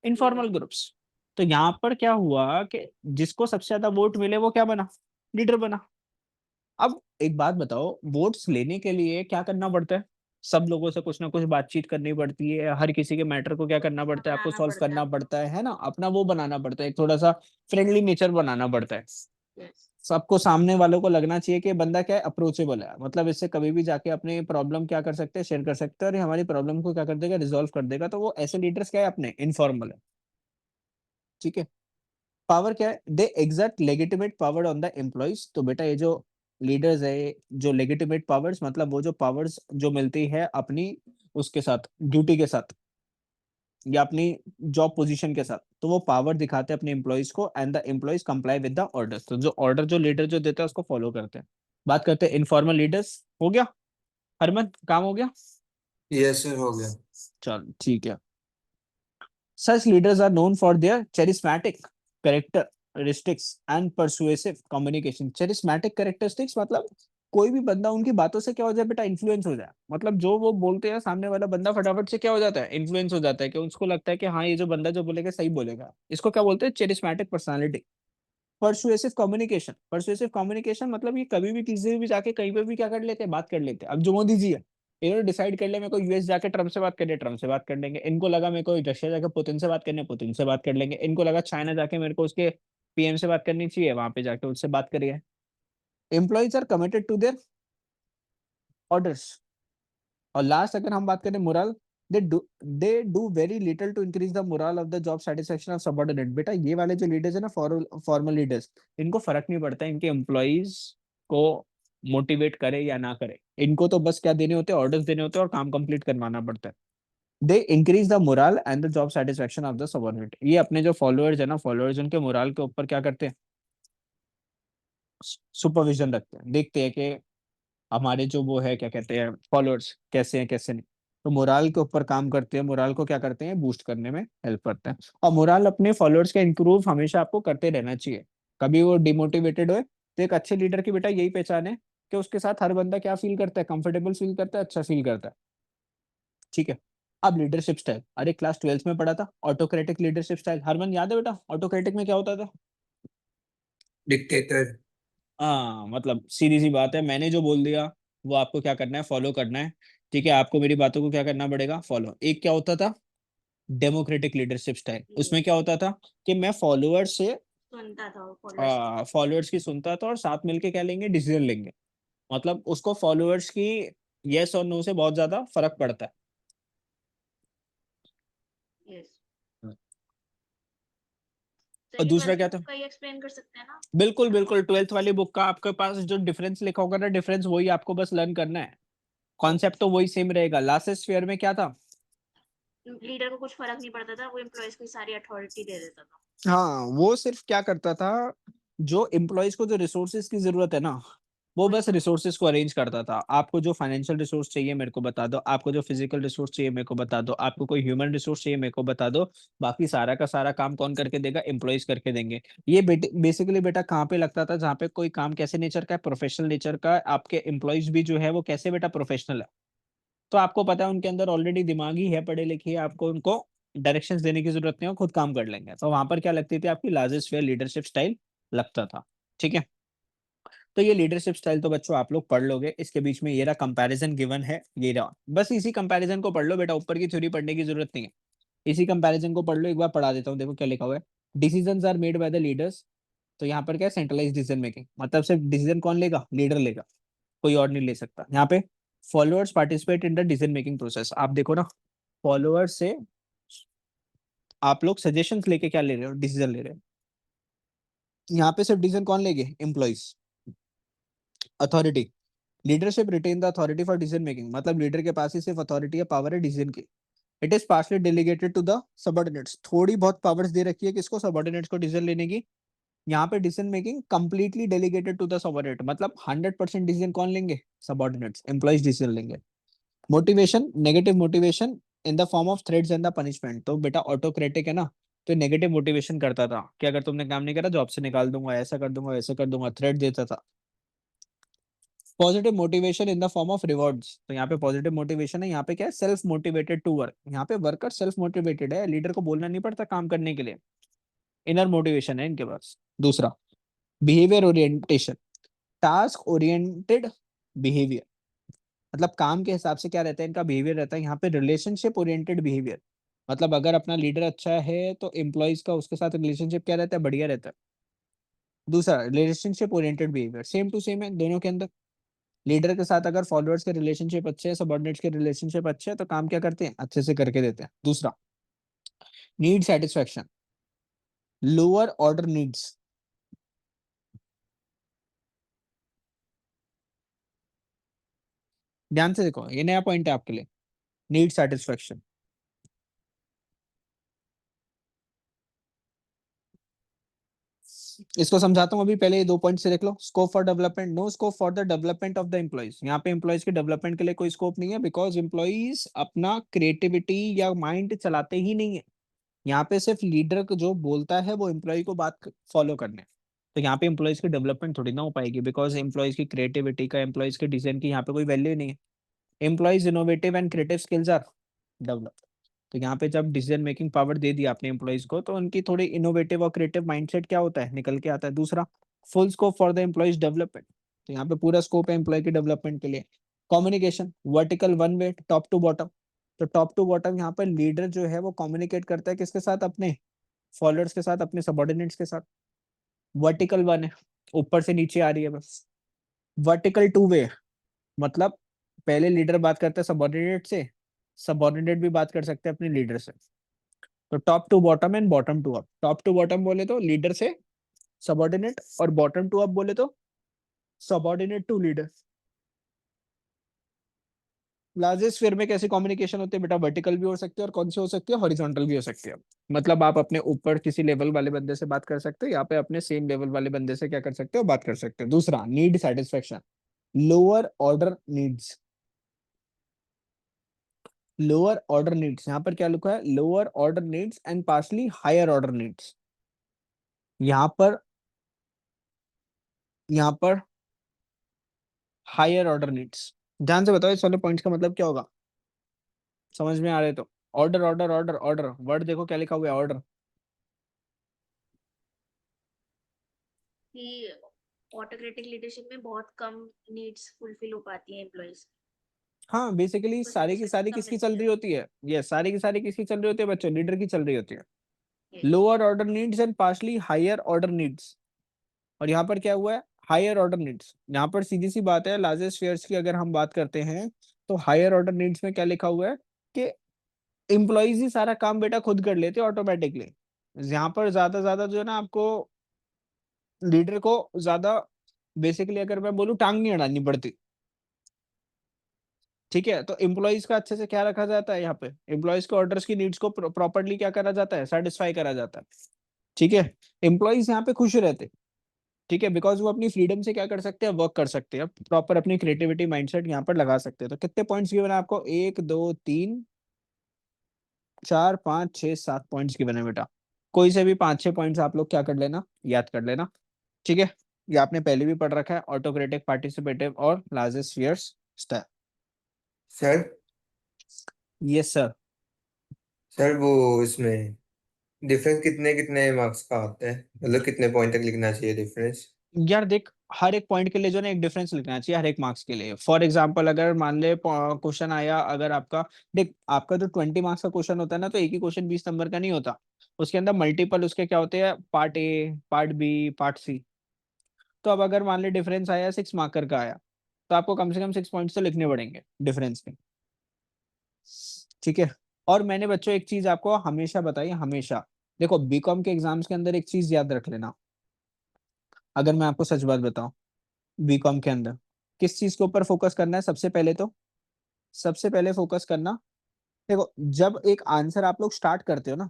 informal groups. तो यहाँ पर क्या हुआ कि जिसको सबसे ज्यादा वोट मिले वो क्या बना? लीडर बना। अब एक बात बताओ, वोट्स लेने के लिए क्या करना पड़ता है? सब लोगों से कुछ ना कुछ बातचीत करनी पड़ती है, हर किसी के मैटर को क्या करना पड़ता है? आपको बनाना सॉल्व पड़ता करना पड़ता है ना, अपना वो बनाना पड़ता है, एक थोड़ा सा फ्रेंडली नेचर बनाना पड़ता है। है। सबको, सामने वालों को लगना चाहिए कि बंदा क्या है? अप्रोचेबल है, मतलब इससे कभी भी जाके अपनी प्रॉब्लम क्या कर सकते हैं? शेयर कर सकते हैं, और ये हमारी प्रॉब्लम को क्या कर देगा? रिजॉल्व कर देगा। तो वो ऐसे लीडर्स क्या है? अपने इनफॉर्मल है। ठीक है। पावर क्या है? They exert legitimate power on the employees. तो बेटा ये जो लीडर्स है जो लेजिटिमेट पावर्स, मतलब वो जो पावर्स जो मिलती है अपनी उसके साथ, ड्यूटी के साथ या अपनी जॉब पोजीशन के साथ, तो वो पावर दिखाते हैं अपने एम्प्लॉइज को and the employees comply with the orders. तो जो ऑर्डर जो लीडर जो देता है उसको फॉलो करते हैं। बात करते हैं इनफॉर्मल लीडर्स। हो गया हरमन, काम हो गया? यस सर, हो गया। चल ठीक है। Such leaders are known for their charismatic characteristics and persuasive communication. Charismatic characteristics मतलब कोई भी बंदा उनकी बातों से क्या हो जाए बेटा, इन्फ्लुएंस हो जाए। मतलब जो वो बोलते हैं सामने वाला बंदा फटाफट से क्या हो जाता है, इन्फ्लुएंस हो जाता है, कि उसको लगता है कि हाँ ये जो बंदा जो बोलेगा सही बोलेगा। इसको क्या बोलते हैं, चेरिस्मेटिक personality. Persuasive communication, persuasive communication मतलब ये कभी भी किसी भी जाके कहीं पे भी क्या कर लेते हैं, बात कर लेते हैं। अब जो मोदी जी है, इन्होंने डिसाइड कर लिया मेरे को यूएस जाके ट्रम्प से बात करनी है, ट्रम्प से बात कर लेंगे। इनको लगा मेरे को रशिया जाके पुतिन से बात करनी है, पुतिन से बात कर लेंगे। इनको लगा चाइना जाके मेरे को उसके पीएम से बात करनी चाहिए, वहां पे जाके उससे बात करिए। Employees are committed to their orders. और लास्ट अगर हम बात करें morale, they do very little to increase the morale of the job satisfaction of subordinate. बेटा ये वाले जो लीडर्स है ना, फॉर्मल लीडर्स, इनको फर्क नहीं पड़ता इनके एम्प्लॉइज को मोटिवेट करे या ना करे। इनको तो बस क्या देने होते हैं, ऑर्डर्स देने होते हैं और काम कंप्लीट करवाना पड़ता है। They increase the moral and the job satisfaction of the subordinate. ये अपने जो फॉलोअर्स है ना, फॉलोअर्स उनके मोरल के ऊपर क्या करते हैं, सुपरविजन रखते हैं, देखते हैं कि हमारे जो वो है क्या कहते हैं फॉलोअर्स कैसे हैं कैसे नहीं। तो मोराल के ऊपर काम करते हैं, मोराल को क्या करते हैं, बूस्ट करने में हेल्प करते हैं। और मोराल अपने फॉलोअर्स का इंप्रूव हमेशा आपको करते रहना चाहिए। कभी वो डिमोटिवेटेड हो तो एक अच्छे लीडर की बेटा यही पहचान है कि उसके साथ हर बंदा क्या फील करता है, कंफर्टेबल फील करता है, अच्छा फील करता है। ठीक है। अब लीडरशिप स्टाइल, अरे क्लास 12th में पढ़ा था ऑटोक्रेटिक लीडरशिप स्टाइल। हरमन याद है बेटा ऑटोक्रेटिक में क्या होता था? डिक्टेटर। हाँ मतलब सीधी सी बात है, मैंने जो बोल दिया वो आपको क्या करना है, फॉलो करना है। ठीक है, आपको मेरी बातों को क्या करना पड़ेगा, फॉलो। एक क्या होता था, डेमोक्रेटिक लीडरशिप स्टाइल। उसमें क्या होता था कि मैं फॉलोअर्स से सुनता था फॉलोअर्स। फॉलोअर्स की सुनता था और साथ मिलके क्या लेंगे, डिसीजन लेंगे। मतलब उसको फॉलोअर्स की यस और नो से बहुत ज्यादा फर्क पड़ता है। यस। और तो ये दूसरा 12th की क्या था, बुक का ही एक्सप्लेन कर सकते हैं ना? बिल्कुल बिल्कुल 12th वाली बुक का आपके पास जो डिफरेंस लिखा होगा ना, डिफरेंस वही आपको बस लर्न करना है। ओके। कॉन्सेप्ट तो वही सेम रहेगा। लास्ट स्फीयर में क्या था, लीडर को कुछ फर्क नहीं पड़ता था, वो एम्प्लॉयज को सारी अथॉरिटी दे देता था। हाँ वो सिर्फ क्या करता था, जो एम्प्लॉयज को जो रिसोर्सेज की जरूरत है ना, वो वही बस रिसोर्सेज को अरेंज करता था। आपको जो फाइनेंशियल रिसोर्स चाहिए मेरे को बता दो, आपको जो फिजिकल रिसोर्स चाहिए मेरे को बता दो, आपको कोई ह्यूमन रिसोर्स चाहिए मेरे को बता दो। बाकी सारा का सारा काम कौन करके देगा, एम्प्लॉयज करके देंगे। ये बेसिकली बेटा कहाँ पे लगता था, जहाँ पे कोई काम कैसे नेचर का है, प्रोफेशनल नेचर का है। आपके एम्प्लॉयज भी जो है वो कैसे बेटा, प्रोफेशनल है। तो आपको पता है उनके अंदर ऑलरेडी दिमागी है, पढ़े लिखे, आपको उनको डायरेक्शंस देने की जरूरत नहीं है, वो खुद काम कर लेंगे। तो वहां पर क्या लगती थी, आपकी लार्जेस्ट फेयर लीडरशिप स्टाइल लगता था। ठीक है। तो ये लीडरशिप स्टाइल तो बच्चों आप लोग पढ़ लोगे। इसके बीच में ये रहा कंपैरिजन गिवन है, ये रहा, बस इसी कंपैरिजन को पढ़ लो बेटा, ऊपर की थ्योरी पढ़ने की जरूरत नहीं है। इसी कंपैरिजन को पढ़ लो, एक बार पढ़ा देता हूँ, देखो क्या लिखा हुआ है। Decisions are made by the leaders. तो यहाँ पर क्या है, सेंट्रलाइज डिसीजन मेकिंग, मतलब सिर्फ डिसीजन कौन लेगा, लीडर लेगा, कोई और नहीं ले सकता। यहाँ पे followers participate in the decision making process. आप देखो ना, फॉलोअर्स से आप लोग सजेशंस लेके क्या ले रहे हो, डिसीजन ले रहे हो। यहाँ पे सिर्फ डिसीजन कौन लेंगे, employees. Authority, leadership retain the authority for decision making, मतलब लीडर के पास ही सिर्फ अथॉरिटी या पावर है डिसीजन की। It is partially delegated to the subordinates, थोड़ी बहुत पावर्स दे रखी है किसको, सबऑर्डिनेट्स को डिसीजन लेने की। यहाँ पे decision making completely delegated to the subordinate, मतलब 100% डिसीजन कौन लेंगे, सबऑर्डिनेट्स, एम्प्लॉइज डिसीजन लेंगे। Motivation, negative motivation in the form of threats and the punishment. तो बेटा ऑटोक्रेटिक है ना, तो नेगेटिव मोटिवेशन करता था कि अगर तुमने काम नहीं करा जॉब से निकाल दूंगा, ऐसा कर दूंगा, वैसा कर दूंगा, थ्रेट देता था। Positive motivation in the form of rewards, तो यहाँ पे पॉजिटिव मोटिवेशन है, यहाँ पे क्या है, सेल्फ मोटिवेटेड टू वर्क। यहाँ पे वर्कर सेल्फ मोटिवेटेड है, लीडर को बोलना नहीं पड़ता काम करने के लिए, इनर मोटिवेशन है इनके पास। दूसरा, behaviour orientation, task oriented behaviour, मतलब काम के हिसाब से क्या रहता है इनका बिहेवियर रहता है। यहाँ पे रिलेशनशिप ओरिएंटेड बिहेवियर, मतलब अगर अपना लीडर अच्छा है तो एम्प्लॉइज का उसके साथ रिलेशनशिप क्या रहता है, बढ़िया रहता है। दूसरा, relationship oriented behaviour, same to same है दोनों के अंदर। लीडर के साथ अगर फॉलोअर्स के रिलेशनशिप अच्छे हैं, सबऑर्डिनेट्स के रिलेशनशिप अच्छे हैं, तो काम क्या करते हैं, अच्छे से करके देते हैं। दूसरा, need satisfaction, lower order needs, ध्यान से देखो, ये नया पॉइंट है आपके लिए, नीड सेटिस्फेक्शन। इसको समझाता हूँ अभी, पहले ये 2 पॉइंट से देख लो। Scope for development, no scope for the development of the employees. यहाँ पे एम्प्लॉइज के डेवलपमेंट के लिए कोई स्कोप नहीं है, बिकॉज एम्प्लॉइज अपना क्रिएटिविटी या माइंड चलाते ही नहीं है। यहाँ पे सिर्फ लीडर को जो बोलता है वो एम्प्लॉय को बात फॉलो करने। तो यहाँ पे एम्प्लॉइज की डेवलपमेंट थोड़ी ना हो पाएगी, बिकॉज एम्प्लॉइज की क्रिएटिविटी का, एम्प्लॉइज के डिजाइन की यहाँ पे कोई वैल्यू नहीं है। Employees innovative and creative skills are develop. तो यहाँ पे जब डिसीजन मेकिंग पावर दे दिया आपने एम्प्लॉइज को, तो उनकी थोड़ी इनोवेटिव और क्रिएटिव माइंडसेट क्या होता है, निकल के आता है। दूसरा, full scope for the employees development. तो यहाँ पे पूरा स्कोप है एम्प्लॉय की डेवलपमेंट के लिए। Communication, vertical one way, top to bottom. तो टॉप टू बॉटम यहाँ पर लीडर जो है वो कम्युनिकेट करता है किसके साथ, अपने फॉलोअर्स के साथ, अपने सबॉर्डिनेट्स के साथ। वर्टिकल वन है, ऊपर से नीचे आ रही है बस। वर्टिकल टू वे, मतलब पहले लीडर बात करता है सबॉर्डिनेट से, सबॉर्डिनेट भी बात कर सकते हैं अपने लीडर से। तो top to bottom and bottom to up. Top to bottom बोले तो लीडर से सबॉर्डिनेट, और बॉटम टू अप बोले तो subordinate to leader. Largest sphere में कैसी कम्युनिकेशन होती है बेटा, वर्टिकल भी हो सकती है, और कौन सी हो सकती है, हॉरिजॉन्टल भी हो सकती है। मतलब आप अपने ऊपर किसी लेवल वाले बंदे से बात कर सकते हो, यहाँ पे अपने सेम लेवल वाले बंदे से क्या कर सकते हो, बात कर सकते हो। दूसरा, need satisfaction, lower order needs. Lower order needs, यहाँ पर क्या लिखा है, lower order needs and partially higher order needs. यहाँ पर, यहाँ पर हायर ऑर्डर नीड्स। ध्यान से बताओ इस वाले पॉइंट्स का मतलब क्या होगा, समझ में आ रहे तो। Order order order order, word देखो क्या लिखा हुआ है, ऑर्डर। कि ऑटोक्रेटिक लीडरशिप में बहुत कम नीड्स फुलफिल हो पाती है एम्प्लॉइज। हाँ, बेसिकली कुछ सारी की रिसोर्सेज सारी कम किसकी रहती चल है। रही होती है, ये सारी की सारी किसकी चल रही होती है बच्चों, लीडर की चल रही होती है। Yes. Lower order needs and partially higher order needs. और यहाँ पर क्या हुआ है, हायर ऑर्डर नीड्स। यहाँ पर सीधी सी बात है, लार्जेस्ट शेयर्स की अगर हम बात करते हैं, तो हायर ऑर्डर नीड्स में क्या लिखा हुआ है कि एम्प्लॉइज ही सारा काम बेटा खुद कर लेते हैं ऑटोमेटिकली। यहाँ पर ज्यादा जो है ना, आपको लीडर को ज्यादा, बेसिकली अगर मैं बोलूँ, टांग नहीं अड़ानी पड़ती। ठीक है, तो एम्प्लॉइज का अच्छे से क्या रखा जाता है, यहाँ पे एम्प्लॉइज के ऑर्डर्स की नीड्स को प्रॉपर्ली क्या करा जाता है, सेटिस्फाई करा जाता है। ठीक है, एम्प्लॉइज यहाँ पे खुश रहते। ठीक है, बिकॉज वो अपनी फ्रीडम से क्या कर सकते हैं, वर्क कर सकते हैं, प्रॉपर अपनी क्रिएटिविटी माइंडसेट यहाँ पर लगा सकते हैं। तो कितने पॉइंट्स गिवन है आपको, 1 2 3 4 5 6 7 पॉइंट्स गिवन है बेटा। कोई से भी 5 6 पॉइंट्स आप लोग क्या कर लेना, याद कर लेना। ठीक है, ये आपने पहले भी पढ़ रखा है, ऑटोक्रेटिक, पार्टिसिपेटिव और largest spheres style. Sir yes sir. Sir वो इसमें डिफरेंस कितने कितने मार्क्स का आता है, मतलब कितने पॉइंट तक लिखना चाहिए डिफरेंस? यार देख, हर एक पॉइंट के लिए जो ना एक डिफरेंस लिखना चाहिए, हर एक मार्क्स के लिए। फॉर एग्जांपल, अगर मान ले क्वेश्चन आया, अगर आपका, देख आपका जो 20 मार्क्स का क्वेश्चन होता है ना, तो एक ही क्वेश्चन 20 नंबर का नहीं होता। उसके अंदर मल्टीपल उसके क्या होते हैं, part A, part B, part C. तो अब अगर मान ले डिफरेंस आया 6 मार्कर का आया, तो आपको कम से कम 6 पॉइंट्स तो लिखने पड़ेंगे डिफरेंस के। ठीक है, और मैंने बच्चों एक चीज आपको हमेशा बताई, हमेशा देखो, बीकॉम के एग्जाम्स के अंदर एक चीज याद रख लेना। अगर मैं आपको सच बात बताऊं, बीकॉम के अंदर किस चीज के ऊपर फोकस करना है, सबसे पहले तो, सबसे पहले फोकस करना, देखो जब एक आंसर आप लोग स्टार्ट करते हो ना,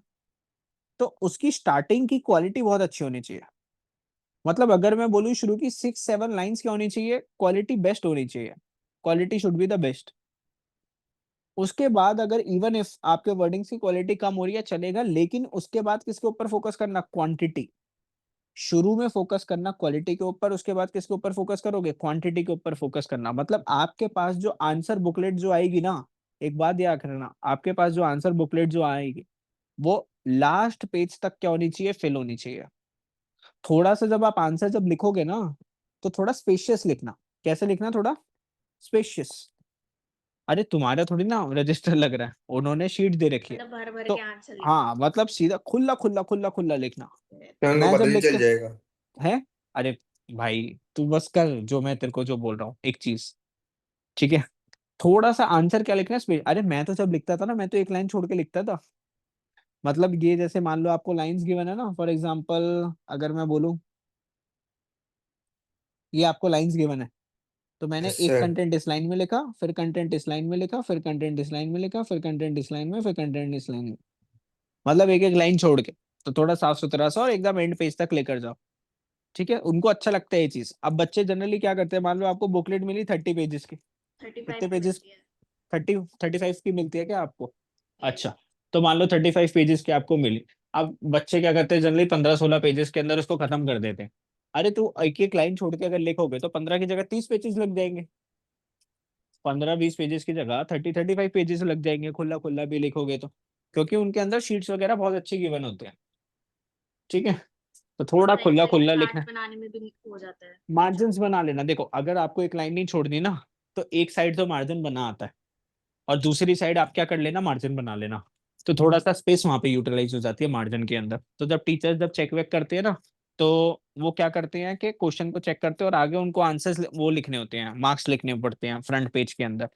तो उसकी स्टार्टिंग की क्वालिटी बहुत अच्छी होनी चाहिए। मतलब अगर मैं बोलूँ, शुरू की 6 7 लाइन्स क्या होनी चाहिए, क्वालिटी बेस्ट होनी चाहिए। Quality should be the best. उसके बाद अगर इवन इफ आपके वर्डिंग्स की क्वालिटी कम हो रही है चलेगा, लेकिन उसके बाद किसके ऊपर फोकस करना, क्वांटिटी। शुरू में फोकस करना क्वालिटी के ऊपर, उसके बाद किसके ऊपर फोकस करोगे, क्वांटिटी के ऊपर फोकस करना। मतलब आपके पास जो आंसर बुकलेट जो आएगी ना, एक बात याद रखना, आपके पास जो आंसर बुकलेट जो आएगी, वो लास्ट पेज तक क्या होनी चाहिए, फिल होनी चाहिए। थोड़ा सा जब आप आंसर जब लिखोगे ना, तो थोड़ा स्पेशियस लिखना। कैसे लिखना, थोड़ा स्पेशियस। अरे तुम्हारा थोड़ी ना रजिस्टर लग रहा है, उन्होंने शीट दे रखी है। मतलब भर भर तो के आंसर लिखना। हाँ, मतलब सीधा खुला खुला खुला खुला लिखना। क्या उनको मैं पता जब नहीं चल लिखता जाएगा? है, अरे भाई तू बस कर जो मैं तेरे को जो बोल रहा हूँ, एक चीज। ठीक है, थोड़ा सा आंसर क्या लिखना है, अरे मैं तो जब लिखता था ना, मैं तो एक लाइन छोड़ के लिखता था। मतलब ये जैसे मान लो आपको लाइंस गिवन है ना, फॉर एग्जांपल अगर मैं बोलूं, ये आपको लाइंस गिवन है, तो मैंने यस एक सर। कंटेंट इस लाइन में लिखा, फिर कंटेंट इस लाइन में लिखा, फिर कंटेंट इस लाइन में लिखा, फिर कंटेंट इस लाइन में, फिर कंटेंट इस लाइन में, मतलब एक एक लाइन छोड़ के। तो थोड़ा साफ सुथरा सा और एकदम एंड पेज तक लेकर जाओ। ठीक है, उनको अच्छा लगता है ये चीज। अब बच्चे जनरली क्या करते हैं, मान लो आपको बुकलेट मिली 30 पेजेस की, 35 कितने की पेजेस, मिलती है। 35 की मिलती है क्या आपको? Yes. अच्छा, तो मान लो 35 पेजेस की आपको मिली। अब बच्चे क्या करते हैं, जनरली 15-16 पेजेस के अंदर उसको खत्म कर देते हैं। अरे तू एक एक लाइन छोड़ के अगर लिखोगे तो 15 की जगह 30 पेजेस लग जाएंगे, 15-20 पेजेस की जगह 30-35 पेजेस लग जाएंगे, खुला खुला भी लिखोगे तो, क्योंकि उनके अंदर शीट्स वगैरह बहुत अच्छे गिवन होते हैं। ठीक है, तो और थोड़ा कहीं खुला कहीं खुला लिखना चार्ट है। बनाने में भी हो जाता है मार्जिन अच्छा। बना लेना, देखो अगर आपको एक लाइन नहीं छोड़नी ना, तो एक साइड तो मार्जिन बना आता है, और दूसरी साइड आप क्या कर लेना, मार्जिन बना लेना। तो थोड़ा सा स्पेस वहां पे यूटिलाइज हो जाती है मार्जिन के अंदर। तो जब टीचर्स जब चेक वेक करते हैं ना, तो वो क्या करते हैं कि क्वेश्चन को चेक करते हैं, और आगे उनको आंसर्स वो लिखने होते हैं, मार्क्स लिखने पड़ते हैं फ्रंट पेज के अंदर।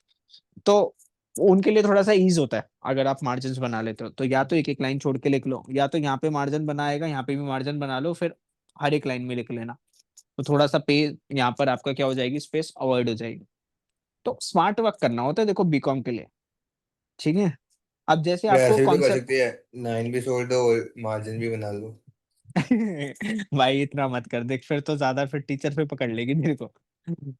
तो उनके लिए थोड़ा सा ईज होता है अगर आप मार्जिन बना लेते हो। तो या तो एक एक लाइन छोड़ के लिख लो, या तो यहाँ पे मार्जिन बनाएगा, यहाँ पे भी मार्जिन बना लो, फिर हर एक लाइन में लिख लेना। तो थोड़ा सा पेज यहाँ पर आपका क्या हो जाएगी, स्पेस अवॉइड हो जाएगी। तो स्मार्ट वर्क करना होता है देखो बीकॉम के लिए। ठीक है, अब जैसे या आपको ऐसे भी तो कर कॉन्सेप्ट सकती है, लाइन भी छोड़ दो और मार्जिन भी बना लो। भाई इतना मत कर, देख फिर तो ज्यादा, फिर टीचर पे पकड़ लेगी मेरे को।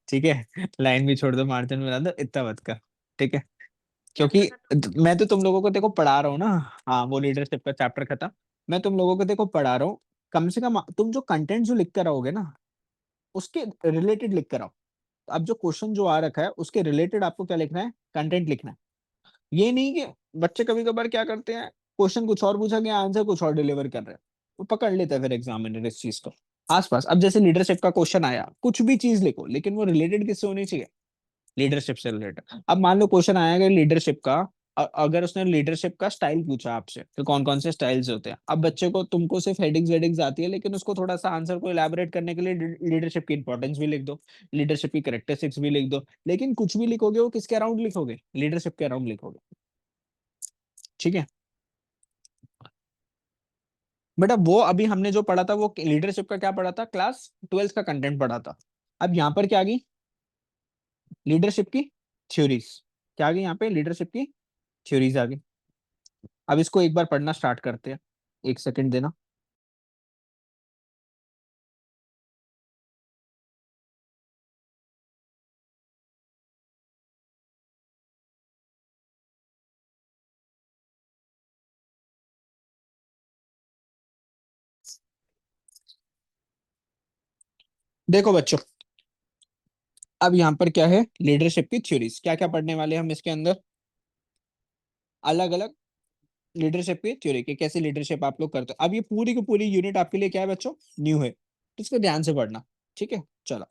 ठीक है, लाइन भी छोड़ दो मार्जिन बना दो, इतना मत कर। ठीक है, क्या क्योंकि पता तुम मैं तो तुम लोगों को देखो पढ़ा रहा हूँ ना। हाँ, वो लीडरशिप का चैप्टर खत्म। मैं तुम लोगों को देखो पढ़ा रहा हूँ, कम से कम तुम जो कंटेंट जो लिख कर आओगे ना, उसके रिलेटेड लिख कर आओ। अब जो क्वेश्चन जो आ रखा है उसके रिलेटेड आपको क्या लिखना है, कंटेंट लिखना है। ये नहीं कि बच्चे कभी कभार क्या करते हैं, क्वेश्चन कुछ और पूछा गया, आंसर कुछ और डिलीवर कर रहे हैं, वो पकड़ लेता है फिर एग्जामिनर इस चीज को। आसपास अब जैसे लीडरशिप का क्वेश्चन आया, कुछ भी चीज लिखो, लेकिन वो रिलेटेड किससे होनी चाहिए, लीडरशिप से रिलेटेड। अब मान लो क्वेश्चन आया लीडरशिप का, अगर उसने लीडरशिप का स्टाइल पूछा आपसे, तो कौन कौन से स्टाइल्स होते हैं। अब बच्चे को, तुमको सिर्फ हेडिंग्स वेडिंग्स आती है, लेकिन उसको थोड़ा सा आंसर को इलेबोरेट करने के लिए लीडरशिप की इंपॉर्टेंस भी लिख दो, लीडरशिप की करेक्टरिस्टिक्स भी लिख दो। लेकिन कुछ भी लिखोगे वो किसके अराउंड लिखोगे, लीडरशिप के अराउंड लिखोगे। ठीक है, बेटा वो अभी हमने जो पढ़ा था वो लीडरशिप का क्या पढ़ा था, क्लास 12 का कंटेंट पढ़ा था। अब यहाँ पर क्या आ गई, लीडरशिप की थ्योरीज। क्या आ गई यहाँ पे, लीडरशिप की थ्योरीज आ गई। अब इसको एक बार पढ़ना स्टार्ट करते हैं, एक सेकंड देना। देखो बच्चों, अब यहाँ पर क्या है, लीडरशिप की थ्योरीज, क्या क्या पढ़ने वाले हैं हम इसके अंदर, अलग अलग लीडरशिप की थ्योरी के कैसे लीडरशिप आप लोग करते हो। अब ये पूरी की पूरी यूनिट आपके लिए क्या है बच्चों, न्यू है, तो इसको ध्यान से पढ़ना। ठीक है, चलो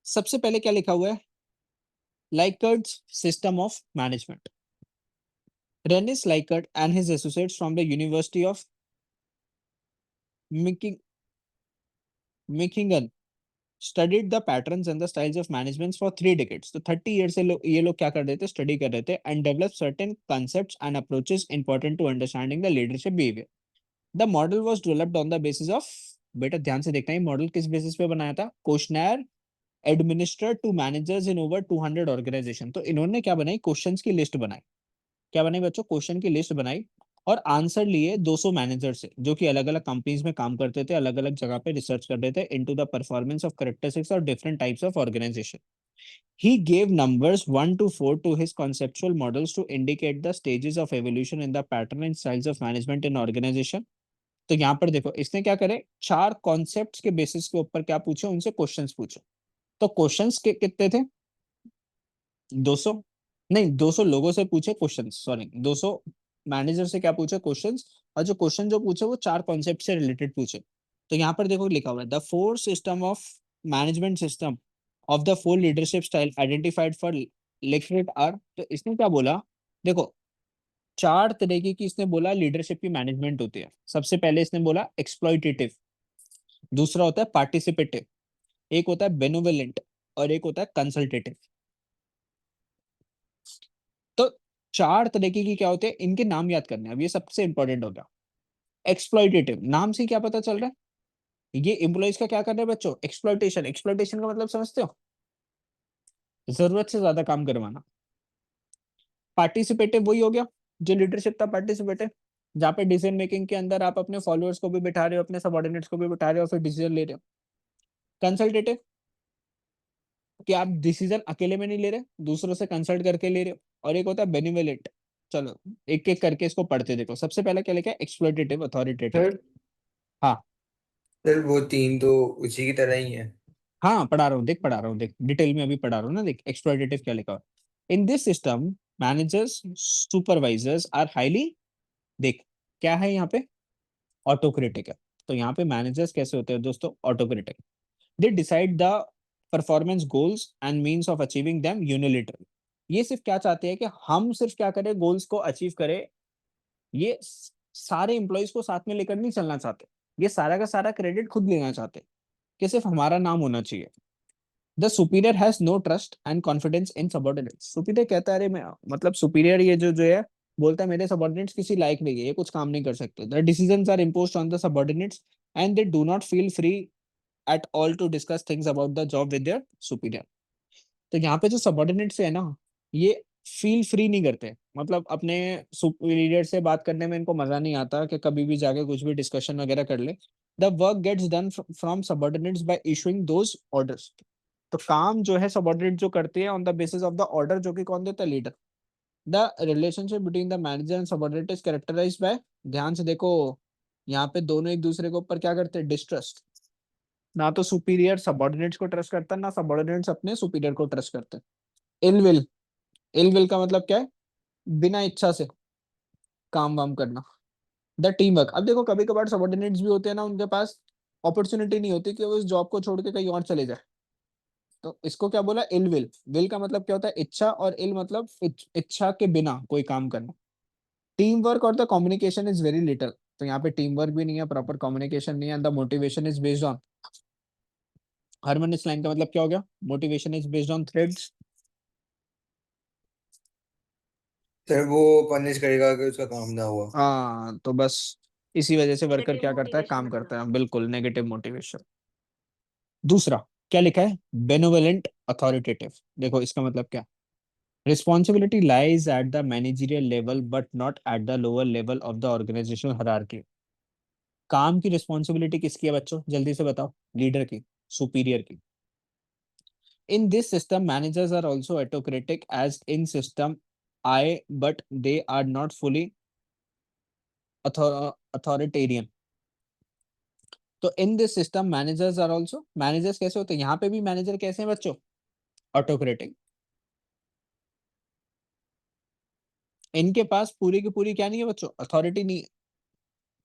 सबसे पहले क्या लिखा हुआ है, Likert's system of management. Rensis Likert and his associates from the University of Michigan studied the patterns and the styles of management for 3 decades. तो 30 years से ये लोग क्या कर रहे थे, स्टडी कर रहे थे, and develop certain concepts and approaches important to understanding the leadership behavior. The model was developed on the basis of, बेटा ध्यान से देखना, ये मॉडल किस बेसिस पे बनाया था, questionnaire administered to managers in over 200 organisation. तो इन्होंने क्या बनाई, क्वेश्चंस की लिस्ट बनाई। क्या बनाई बच्चों, क्वेश्चन की लिस्ट बनाई, और आंसर लिए 200 मैनेजर से, जो कि अलग अलग कंपनीज में काम करते थे, अलग अलग जगह पे रिसर्च कर रहे थे into the performance of characteristics और different types of organisation. He gave numbers 1 to 4 to his conceptual models to indicate the stages of evolution in the pattern and styles of management in organization. तो यहाँ पर देखो इसने क्या करे, 4 कॉन्सेप्ट्स के बेसिस के ऊपर क्या पूछे, उनसे क्वेश्चंस पूछे। तो क्वेश्चंस के कितने थे, 200, नहीं 200 लोगों से पूछे क्वेश्चन, सॉरी 200 मैनेजर से क्या पूछे क्वेश्चंस, और जो क्वेश्चन जो पूछे वो 4 कॉन्सेप्ट से रिलेटेड पूछे। तो यहाँ पर देखो लिखा हुआ है, the 4 system of management system of the 4 leadership style identified for Likert are. तो इसने क्या बोला, देखो 4 तरीके की इसने बोला लीडरशिप की मैनेजमेंट होती है। सबसे पहले इसने बोला एक्सप्लॉइटेटिव, दूसरा होता है पार्टिसिपेटिव, एक होता है बेनोवेलेंट, और एक होता है कंसल्टेटिव। तो 4 तरीके की क्या होते हैं, इनके नाम याद करने हैं। अब ये सबसे इंपॉर्टेंट होगा। एक्सप्लॉइटेटिव, नाम से क्या पता चल रहा है, ये एम्प्लॉइज का क्या करना है बच्चों? एक्सप्लॉइटेशन। एक्सप्लॉइटेशन का मतलब समझते हो? जरूरत से ज्यादा काम करवाना। पार्टिसिपेटिव वही हो गया जो लीडरशिप था, पार्टिसिपेटिव, जहाँ पे डिसीजन मेकिंग के अंदर आप अपने फॉलोअर्स को भी बिठा रहे हो, अपने सबऑर्डिनेट्स को भी बिठा रहे हो, फिर डिसीजन ले रहे हो। कंसल्टेटिव, कि आप डिसीजन अकेले में नहीं ले रहे, दूसरों से कंसल्ट करके ले रहे हो। और एक होता है बेनिवोलेंट। चलो एक एक करके इसको पढ़ते देखो। सबसे पहले क्या लिखा है? Exploitative, authoritative. सर हाँ सर वो तीन तो उसी की तरह ही है। हाँ, पढ़ा रहा हूँ देख, पढ़ा रहा हूँ देख, डिटेल में अभी पढ़ा रहा हूँ ना। देख एक्सप्लोइटेटिव क्या लिखा हुआ है। In this system managers supervisors are highly, देख क्या है यहाँ पे? ऑटोक्रेटिक है। तो यहाँ पे मैनेजर्स कैसे होते हैं दोस्तों? Autocratic. They decide the performance goals and means of achieving them unilaterally. ये सिर्फ क्या चाहते हैं कि हम सिर्फ क्या करें? गोल्स को अचीव करें। ये सारे एम्प्लॉयज को साथ में लेकर नहीं चलना चाहते। ये सारा का सारा क्रेडिट खुद लेना चाहते, कि सिर्फ हमारा नाम होना चाहिए। The superior has no trust and confidence in subordinates. Superior कहता है अरे मैं, मतलब सुपीरियर ये जो जो है, बोलता है मेरे सबऑर्डिनेट्स किसी लायक नहीं है, ये कुछ काम नहीं कर सकते। The decisions are imposed on the subordinates and they do not feel free at all to discuss things about the job with their superior. तो यहाँ पे जो सबऑर्डिनेट्स है ना, ये फील फ्री नहीं करते। मतलब अपने सुपीरियर से बात करने में इनको मजा नहीं आता कि कभी भी जाके कुछ भी डिस्कशन वगैरह कर ले। The work gets done from subordinates by issuing those orders. तो काम जो है सबऑर्डिनेट जो करते हैं on the basis of the order, जो कि कौन देता है? Leader. The relationship between the manager and subordinate is characterised by, ध्यान से देखो, यहाँ पे दोनों एक दूसरे के ऊपर क्या करते हैं? डिस्ट्रस्ट। ना तो सुपीरियर सबऑर्डिनेट्स को ट्रस्ट करता है, ना सबऑर्डिनेट्स अपने सुपीरियर को ट्रस्ट करते हैं। Ill will. इल विल का मतलब क्या है? बिना इच्छा से काम वाम करना। The team work. अब देखो कभी कभार सबऑर्डिनेट्स भी होते हैं ना, उनके पास अपॉर्चुनिटी नहीं होती कि वो इस जॉब को छोड़ के कहीं और चले जाए। तो इसको क्या बोला? Ill will. विल का मतलब क्या होता है? इच्छा, और इल मतलब इच्छा के बिना कोई काम करना। टीम वर्क और the communication is very little. तो यहाँ पे टीम वर्क भी नहीं है, प्रॉपर कम्युनिकेशन नहीं है। The motivation is based on, हरमन इस लाइन का मतलब क्या हो गया? Motivation is based on threats. Sir वो पनिश करेगा कि उसका काम ना हुआ। हाँ तो बस इसी वजह से वर्कर नेगेटिव क्या करता है? मोटिवेशन काम मतलब। करता है, बिल्कुल नेगेटिव मोटिवेशन। दूसरा क्या लिखा है? Benevolent authoritative. देखो इसका मतलब क्या? Responsibility lies at the managerial level but not at the lower level of the organisational hierarchy. काम की रिस्पॉन्सिबिलिटी किसकी है बच्चों? जल्दी से बताओ। लीडर की, सुपीरियर की। In this system managers are also autocratic as in system I, but they are not fully authoritarian. तो in this system managers are also, managers कैसे होते हैं? यहाँ पे भी मैनेजर कैसे हैं बच्चों? ऑटोक्रेटिक। इनके पास पूरी की पूरी क्या नहीं है बच्चों? अथॉरिटी नहीं है।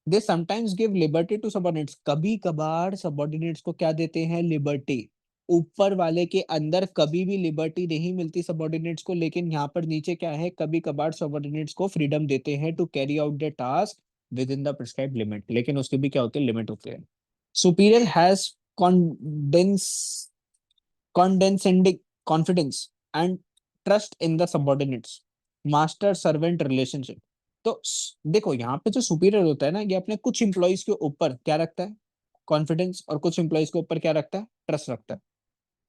They sometimes give liberty to subordinates. कभी कभार सबऑर्डिनेट्स को क्या देते हैं? लिबर्टी। ऊपर वाले के अंदर कभी भी लिबर्टी नहीं मिलती सबऑर्डिनेट्स को, लेकिन यहाँ पर नीचे क्या है? कभी कभार सबऑर्डिनेट्स को फ्रीडम देते हैं to carry out the task within the prescribed limit. लेकिन उसके भी क्या होते हैं? लिमिट होते हैं। Superior has condense condescending confidence and trust in the subordinates, master servant relationship। तो देखो यहाँ पे जो सुपीरियर होता है ना, ये अपने कुछ इंप्लॉइज के ऊपर क्या रखता है? कॉन्फिडेंस। और कुछ इंप्लॉइज के ऊपर क्या रखता है? ट्रस्ट रखता है।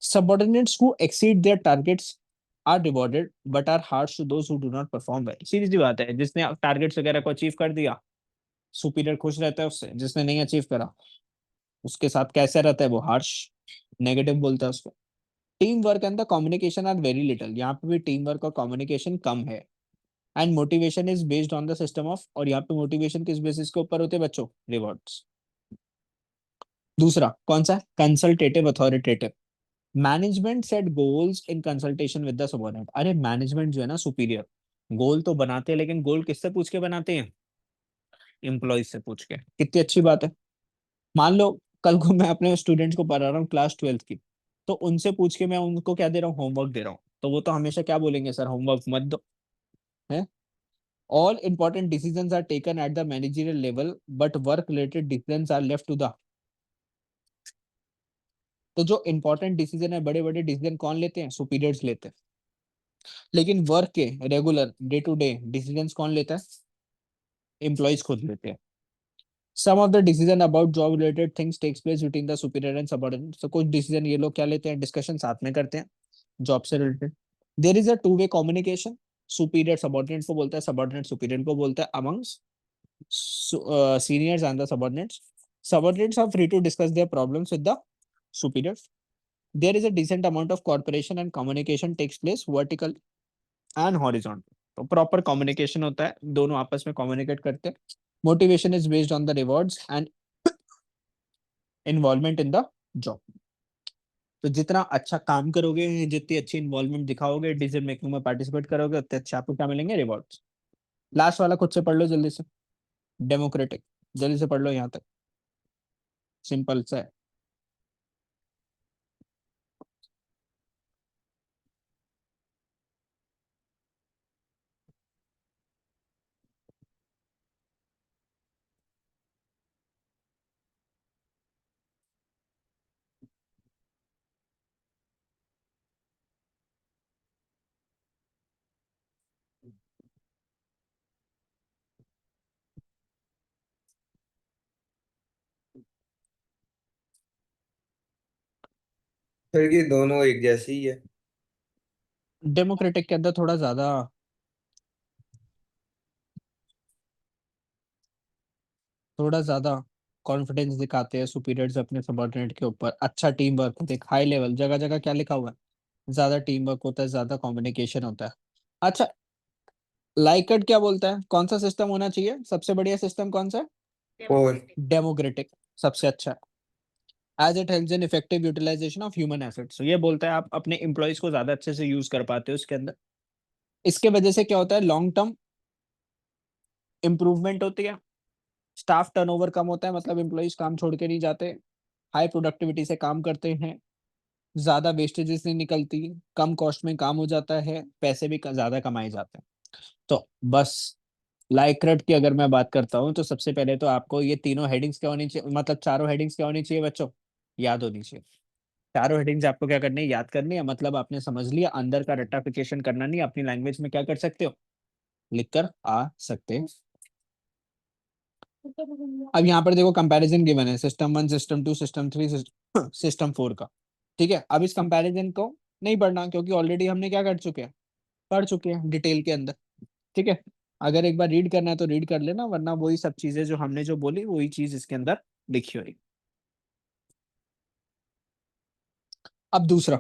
Subordinates who exceed their targets are rewarded but are harsh to those who do not perform well. सीधी सी बात है, जिसने टारगेट्स वगैरह को अचीव कर दिया, सुपीरियर खुश रहता है उससे। जिसने नहीं अचीव करा, उसके साथ कैसे रहता है? वो हार्श, नेगेटिव बोलता है उसको। Team work and the communication are very little. यहाँ पे भी टीम वर्क और कम्युनिकेशन कम है। And motivation is based on the system of, और यहाँ पे मोटिवेशन किस बेसिस के ऊपर होते हैं बच्चों? रिवॉर्ड्स। दूसरा कौन सा? Consultative authoritative. Management set goals in consultation with the subordinate. अरे मैनेजमेंट जो है ना, सुपीरियर, गोल तो बनाते हैं, लेकिन गोल किससे पूछ के बनाते हैं? एम्प्लॉइज से पूछ के। कितनी अच्छी बात है। मान लो कल को मैं अपने स्टूडेंट्स को पढ़ा रहा हूँ क्लास 12th की, तो उनसे पूछ के मैं उनको क्या दे रहा हूँ? होमवर्क दे रहा हूँ। तो वो तो हमेशा क्या बोलेंगे? सर होमवर्क मत दो। है। All important decisions are taken at the managerial level but work related decisions are left to the. तो जो इंपॉर्टेंट डिसीजन है, बड़े बड़े डिसीजन कौन लेते हैं? सुपीरियर्स लेते हैं। लेकिन वर्क के regular day to day decisions कौन लेता है? एम्प्लॉइज खुद लेते हैं। Some of the decision about job related things takes place between the superior and subordinate. So कुछ decision ये लोग क्या लेते हैं, discussion साथ में करते हैं जॉब से related. There is a two way communication. Superior subordinate को बोलता है, subordinate superior को बोलता है amongst seniors and the subordinates. Subordinates are free to discuss their problems with the superiors. There is a decent amount of cooperation and communication takes place vertical and horizontal. तो proper communication होता है, दोनों आपस में communicate करते हैं. Motivation is based on the rewards and involvement in the job. तो जितना अच्छा काम करोगे, जितनी अच्छी इन्वॉल्वमेंट दिखाओगे, डिसीजन मेकिंग में पार्टिसिपेट करोगे, उतने अच्छे आपको क्या मिलेंगे, रिवॉर्ड्स. लास्ट वाला खुद से पढ़ लो जल्दी से, डेमोक्रेटिक. जल्दी से पढ़ लो यहाँ तक, सिंपल सा है. सर ये दोनों एक जैसे ही है. डेमोक्रेटिक के अंदर थोड़ा ज्यादा कॉन्फिडेंस दिखाते हैं सुपीरियर्स अपने सबऑर्डिनेट के ऊपर. अच्छा टीम वर्क होता है, हाई लेवल. जगह जगह क्या लिखा हुआ है, ज्यादा टीम वर्क होता है, ज्यादा कम्युनिकेशन होता है. अच्छा, लाइकर्ट क्या बोलता है, कौन सा सिस्टम होना चाहिए, सबसे बढ़िया सिस्टम कौन सा है, और Democratic. डेमोक्रेटिक, सबसे अच्छा है. As it helps in effective utilisation of human assets. ये बोलता है आप अपने एम्प्लॉइज को ज्यादा अच्छे से यूज कर पाते हो इसके अंदर. इसके वजह से क्या होता है, लॉन्ग टर्म इंप्रूवमेंट होती है, स्टाफ टर्नओवर कम होता है, मतलब एम्प्लॉइज काम छोड़ के नहीं जाते, हाई प्रोडक्टिविटी से काम करते हैं, ज्यादा वेस्टेजेस नहीं निकलती, कम कॉस्ट में काम हो जाता है, पैसे भी ज्यादा कमाए जाते हैं. तो बस लाइकरेट की अगर मैं बात करता हूँ, तो सबसे पहले तो आपको ये तीनों हेडिंग्स क्या होनी चाहिए, मतलब चारों हेडिंग्स क्या होनी चाहिए बच्चों, याद होनी चाहिए. चारों हेडिंग्स आपको क्या करनी है, याद करनी है. मतलब आपने समझ लिया, अंदर का रट्टाफिकेशन करना नहीं, अपनी लैंग्वेज में क्या कर सकते हो, लिख कर आ सकते हैं. अब यहाँ पर देखो कंपैरिजन गिवन है, सिस्टम 1, सिस्टम 2, सिस्टम 3, सिस्टम 4 का. ठीक है, अब इस कंपैरिजन को नहीं पढ़ना, क्योंकि ऑलरेडी हमने क्या कर चुके हैं, पढ़ चुके हैं डिटेल के अंदर. ठीक है, अगर एक बार रीड करना है तो रीड कर लेना, वरना वही सब चीजें जो हमने जो बोली वही चीज इसके अंदर लिखी हुई. अब दूसरा,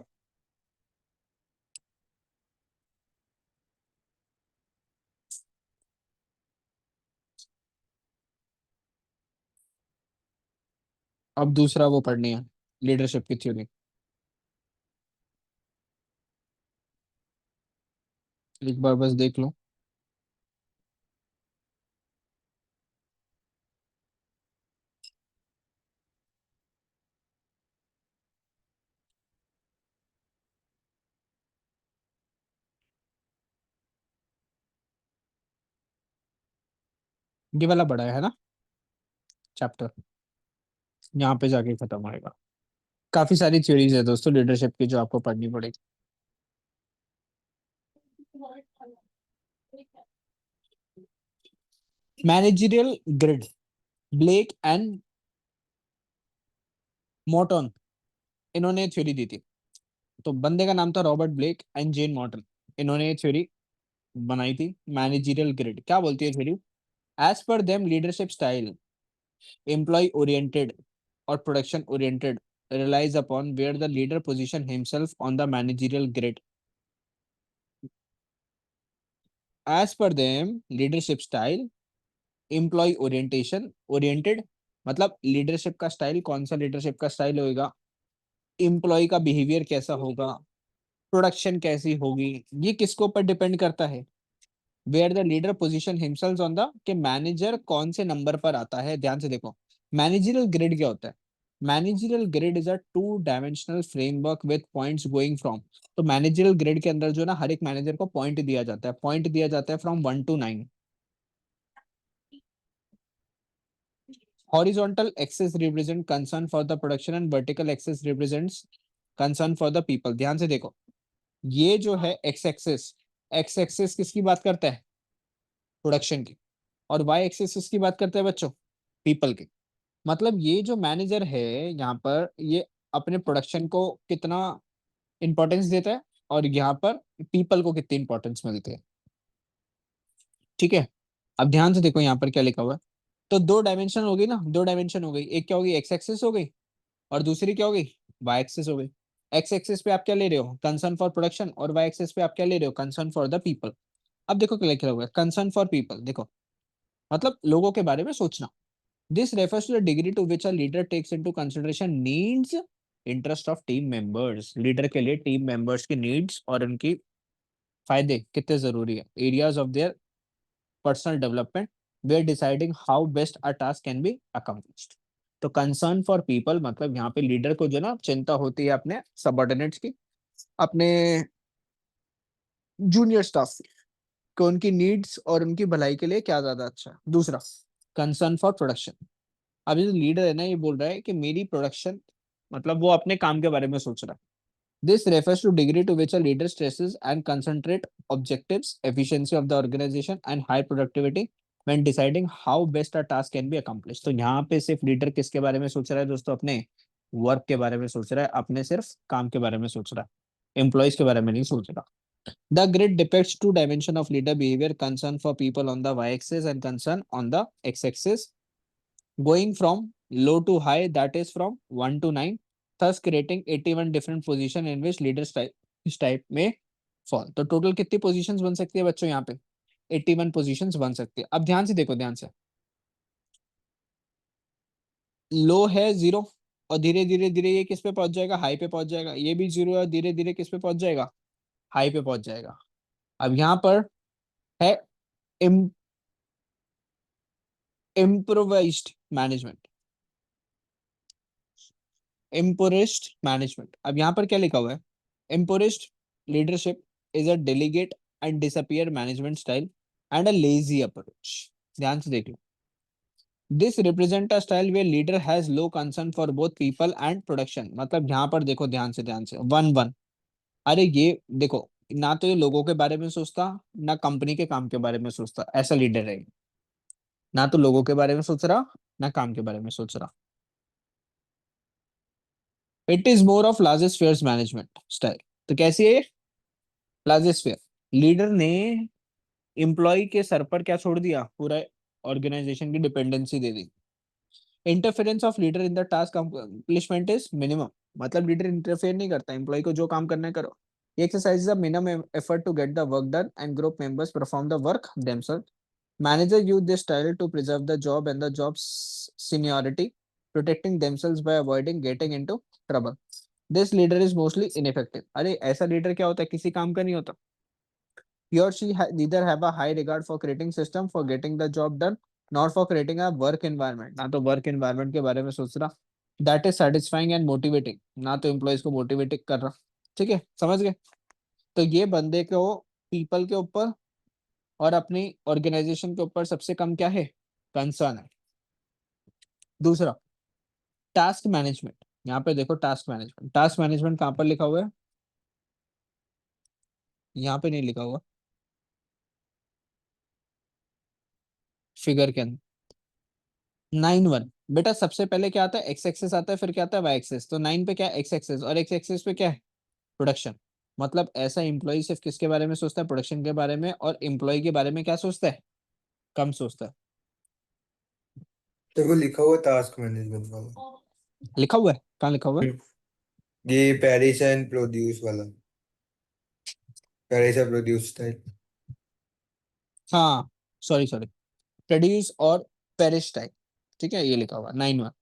अब दूसरा वो पढ़नी है, लीडरशिप की थ्योरी. एक बार बस देख लो. ये वाला बड़ा है ना चैप्टर, यहाँ पे जाके खत्म होएगा. काफी सारी थ्योरीज है दोस्तों लीडरशिप की जो आपको पढ़नी पड़ेगी. Managerial grid, Blake and Mouton, इन्होंने थ्योरी दी थी. तो बंदे का नाम था Robert Blake and Jane Mouton. इन्होंने ये थ्योरी बनाई थी. मैनेजरियल ग्रिड क्या बोलती है theory, as per them leadership style employee oriented और production oriented relies upon where the leader position himself on the managerial grid. As per them, leadership style, employee orientation, oriented, मतलब लीडरशिप का स्टाइल, कौन सा लीडरशिप का स्टाइल होगा, एम्प्लॉय का बिहेवियर कैसा होगा, प्रोडक्शन कैसी होगी, ये किसके ऊपर डिपेंड करता है, where the leader position himself on the, कि मैनेजर कौन से नंबर पर आता है. ध्यान से देखो, मैनेजरियल ग्रिड क्या होता है, managerial grid is a two dimensional framework with points going from. तो मैनेजरियल ग्रिड के अंदर जो ना हर एक मैनेजर को पॉइंट दिया जाता है, पॉइंट दिया जाता है from 1 to 9. Horizontal axis represent concern for the production and vertical axis represents concern for the people. ध्यान से देखो, ये जो है एक्स एक्सिस किसकी बात करता है, प्रोडक्शन की, और वाई एक्सिस किसकी बात करता है बच्चों, पीपल के। मतलब ये जो मैनेजर है यहाँ पर, ये अपने प्रोडक्शन को कितना इंपॉर्टेंस देता है और यहाँ पर पीपल को कितनी इंपॉर्टेंस मिलती है। ठीक है, अब ध्यान से देखो यहाँ पर क्या लिखा हुआ है। तो दो डायमेंशन हो गई ना, दो डायमेंशन हो गई, एक क्या होगी एक्स एक्सिस हो गई और दूसरी क्या हो गई वाई एक्सिस हो गई। एक्स एक्सिस पे आप क्या ले रहे हो, कंसर्न फॉर प्रोडक्शन, और वाई एक्सिस पे आप क्या ले रहे हो, कंसर्न फॉर द पीपल। अब देखो क्या लिखा हुआ है, कंसर्न फॉर पीपल, देखो मतलब लोगों के बारे में सोचना। This refers to the degree to which a leader takes into consideration needs interest of team members. Leader के लिए टीम मेंबर्स की नीड्स और उनकी फायदे कितने जरूरी है, areas of their personal development, way are deciding how best a task can be accomplished. तो कंसर्न फॉर पीपल मतलब यहाँ पे लीडर को जो ना चिंता होती है अपने सबऑर्डिनेट्स की, अपने जूनियर स्टाफ की, कि उनकी नीड्स और उनकी भलाई के लिए क्या ज्यादा अच्छा है। दूसरा कंसर्न फॉर प्रोडक्शन, अब ये लीडर है ना, ये बोल रहा है कि मेरी प्रोडक्शन, मतलब वो अपने काम के बारे में सोच रहा है। This refers to degree to which a leader stresses and concentrate objectives, efficiency of the organisation and high productivity when deciding how best a task can be accomplish. तो यहाँ पे सिर्फ लीडर किसके बारे में सोच रहा है दोस्तों, अपने वर्क के बारे में सोच रहा है, अपने सिर्फ काम के बारे में सोच रहा है, एम्प्लॉयज के बारे में नहीं सोच रहा। The grid depicts two dimension of leader behavior, concern for people on the y-axis and concern on the x-axis, going from low to high, that is from 1 to 9, thus creating 81 different position in which leaders type इस type में fall। तो टोटल कितनी positions बन सकती है बच्चों यहाँ पे, 81 positions बन सकती है। अब ध्यान से देखो, ध्यान से, लो है जीरो और धीरे धीरे धीरे ये किस पे पहुंच जाएगा, हाई पे पहुंच जाएगा। ये भी जीरो है और धीरे धीरे किस पे पहुंच जाएगा, हाई पे पहुंच जाएगा। अब यहाँ पर है इम्प्रोवाइज्ड मैनेजमेंट, एम्पोरिस्ट मैनेजमेंट। अब यहाँ पर क्या लिखा हुआ है, impoverished leadership is a delegate and disappear management style and a lazy approach. ध्यान से देख लो, this represent a style where leader has low concern for both people and production. मतलब यहाँ पर देखो ध्यान से वन वन, अरे ये देखो, ना तो ये लोगों के बारे में सोचता, ना कंपनी के काम के बारे में सोचता, ऐसा लीडर है। ना तो लोगों के बारे में सोच रहा, ना काम के बारे में सोच रहा। It is more of largest spheres management style. तो कैसी है ये, लार्जेस्ट स्फीयर। लीडर ने एम्प्लॉय के सर पर क्या छोड़ दिया, पूरा ऑर्गेनाइजेशन की डिपेंडेंसी दे दी। Interference of leader in the task completion is minimum. मतलब लीडर इंटरफेयर नहीं करता, एम्प्लॉय को जो काम करना है करो। ये exercise is a minimum effort to get the work done and group members perform the work themselves. Manager use this style to preserve the job and the job's seniority, protecting themselves by avoiding getting into trouble. This leader is mostly ineffective. अरे ऐसा लीडर क्या होता है, किसी काम का नहीं होता। He or she neither have a high regard for creating system for getting the job done, nor for creating a work environment। ना तो work environment के बारे में सोच रहा, that is satisfying and motivating, ना तो employees को motivate कर रहा। ठीक है, समझ गए। तो ये बंदे को people के ऊपर और अपनी ऑर्गेनाइजेशन के ऊपर सबसे कम क्या है, कंसर्न है। दूसरा टास्क मैनेजमेंट, यहाँ पे देखो टास्क मैनेजमेंट, टास्क मैनेजमेंट कहाँ पर लिखा हुआ है, यहाँ पे नहीं लिखा हुआ, फिगर के अंदर 9-1। बेटा सबसे पहले क्या आता है, एक्स एक्सेस आता है, फिर क्या आता है वाई एक्सेस। तो 9 पे क्या है, एक्स एक्सेस, और एक्स एक्सेस पे क्या है, प्रोडक्शन। मतलब ऐसा एम्प्लॉय सिर्फ किसके बारे में सोचता है, प्रोडक्शन के बारे में, और एम्प्लॉय के बारे में क्या सोचता है, कम सोचता है। तो वो लिखा हुआ टास्क मैनेजमेंट वाला। लिखा हुआ है, कहाँ लिखा हुआ है, ये पेरिस एंड प्रोड्यूस वाला, पेरिस एंड प्रोड्यूस स्टाइल। हाँ सॉरी सॉरी, प्रोड्यूस और पेरिस टाइप। ठीक है, ये लिखा हुआ 9-1।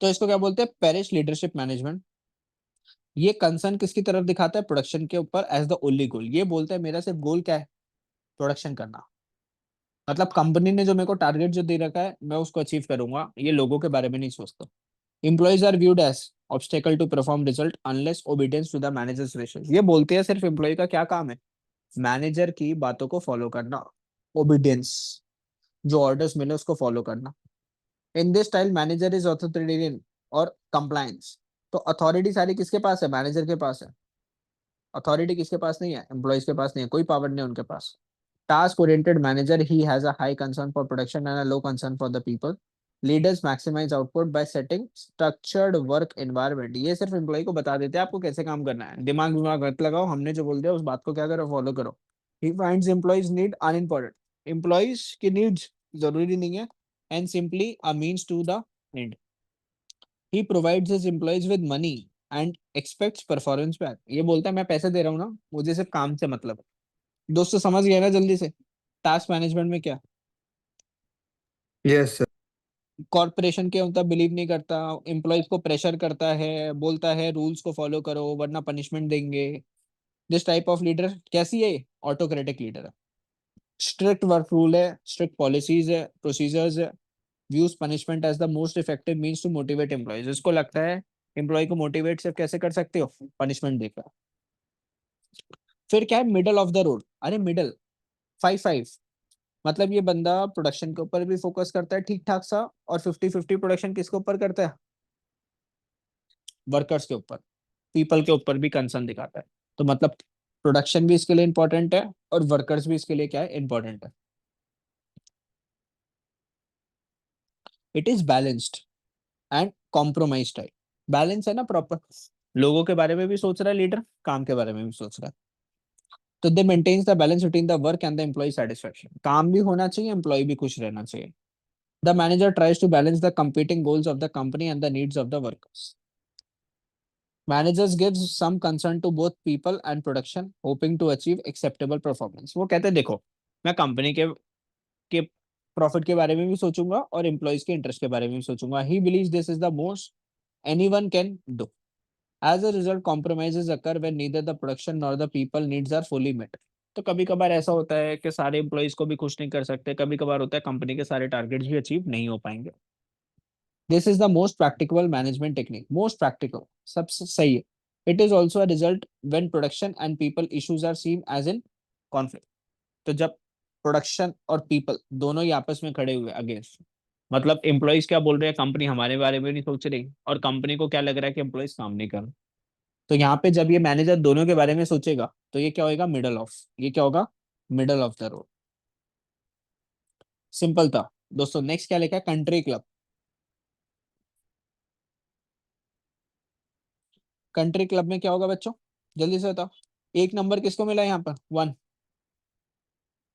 तो इसको क्या बोलते हैं, पेरिस लीडरशिप मैनेजमेंट। ये कंसर्न किसकी तरफ दिखाता है, प्रोडक्शन के ऊपर एज द ओनली गोल। ये बोलता है मेरा सिर्फ गोल क्या है, प्रोडक्शन करना। मतलब कंपनी ने जो मेरे को टारगेट जो दे रखा है मैं उसको अचीव करूंगा, ये लोगों के बारे में नहीं सोचता। Employees are viewed as obstacle to perform result unless obedience to the managers wishes. ये बोलते हैं सिर्फ एम्प्लॉय का क्या काम है, मैनेजर की बातों को फॉलो करना, ओबीडियंस, जो ऑर्डर्स मिले उसको फॉलो करना। In this style manager is authoritarian और कंप्लायंस। तो अथॉरिटी सारी किसके पास है, मैनेजर के पास है। अथॉरिटी किसके पास नहीं है, एम्प्लॉयज के पास नहीं है, कोई पावर नहीं है उनके पास। Task oriented manager, he has a high concern for production and a low concern for the people. Leaders maximize output by setting structured work environment. ये सिर्फ एम्प्लॉय को बता देते हैं आपको कैसे काम करना है, दिमाग विमाग मत लगाओ, हमने जो बोल दिया उस बात को क्या करो, फॉलो करो. He finds employees need unimportant. Employees की needs जरूरी नहीं है and simply a means to the end. He provides his employees with money and expects performance back. ये बोलता है मैं पैसे दे रहा हूँ ना, मुझे सिर्फ काम से मतलब है. दोस्तों समझ गए ना जल्दी से टास्क मैनेजमेंट में क्या? Yes sir. कॉर्पोरेशन के मतलब बिलीव नहीं करता, एम्प्लॉयज को प्रेशर करता है, बोलता है रूल्स को फॉलो करो वरना पनिशमेंट देंगे. दिस टाइप ऑफ लीडर कैसी है? ऑटोक्रेटिक लीडर है. स्ट्रिक्ट वर्क रूल है, स्ट्रिक्ट पॉलिसीज है, प्रोसीजर्स है. Views punishment as the most effective means to motivate employees. इसको लगता है एम्प्लॉय को मोटिवेट सिर्फ कैसे कर सकते हो? पनिशमेंट देकर. फिर क्या है? Middle of the road. अरे मिडल 5-5 मतलब ये बंदा प्रोडक्शन के ऊपर भी फोकस करता है ठीक ठाक सा, और 50-50 प्रोडक्शन किसके ऊपर करता है? वर्कर्स के ऊपर, पीपल के ऊपर भी कंसर्न दिखाता है. तो मतलब प्रोडक्शन भी इसके लिए इंपॉर्टेंट है और वर्कर्स भी इसके लिए क्या है? इंपॉर्टेंट है. It is balanced and compromise type. Balance है ना प्रॉपर, लोगों के बारे में भी सोच रहा है लीडर, काम के बारे में भी सोच रहा है. तो they maintains the balance between the work and the employee satisfaction. काम भी होना चाहिए, एम्प्लॉय भी खुश रहना चाहिए. The manager tries to balance the competing goals of the company and the needs of the workers. Managers gives some concern to both people and production, hoping to achieve acceptable performance. वो कहते हैं देखो मैं कंपनी के प्रॉफिट के बारे में भी सोचूंगा और एम्प्लॉयज के इंटरेस्ट के बारे में भी सोचूंगा. He believes this is the most anyone can do. As a result, compromises occur when neither the production nor the people needs are fully met. तो कभी कभार ऐसा होता है कि सारे एम्प्लॉयज को भी खुश नहीं कर सकते, कभी कभार होता है कंपनी के सारे टारगेट्स भी अचीव नहीं हो पाएंगे. This is the most practical management technique. Most practical. सबसे सही है. It is also a result when production and people issues are seen as in conflict. तो जब प्रोडक्शन और पीपल दोनों ही आपस में खड़े हुए अगेंस्ट, मतलब एम्प्लॉयज क्या बोल रहे हैं, कंपनी हमारे बारे में नहीं सोच रही, और कंपनी को क्या लग रहा है कि एम्प्लॉयज काम नहीं कर रहे. तो यहाँ पे जब ये मैनेजर दोनों के बारे में सोचेगा तो ये क्या होगा? Middle of. ये क्या होगा? Middle of the road. Simple था दोस्तों. नेक्स्ट क्या लिखा है? Country club. कंट्री क्लब में क्या होगा बच्चों? जल्दी से बताओ. एक नंबर किसको मिला यहाँ पर? 1.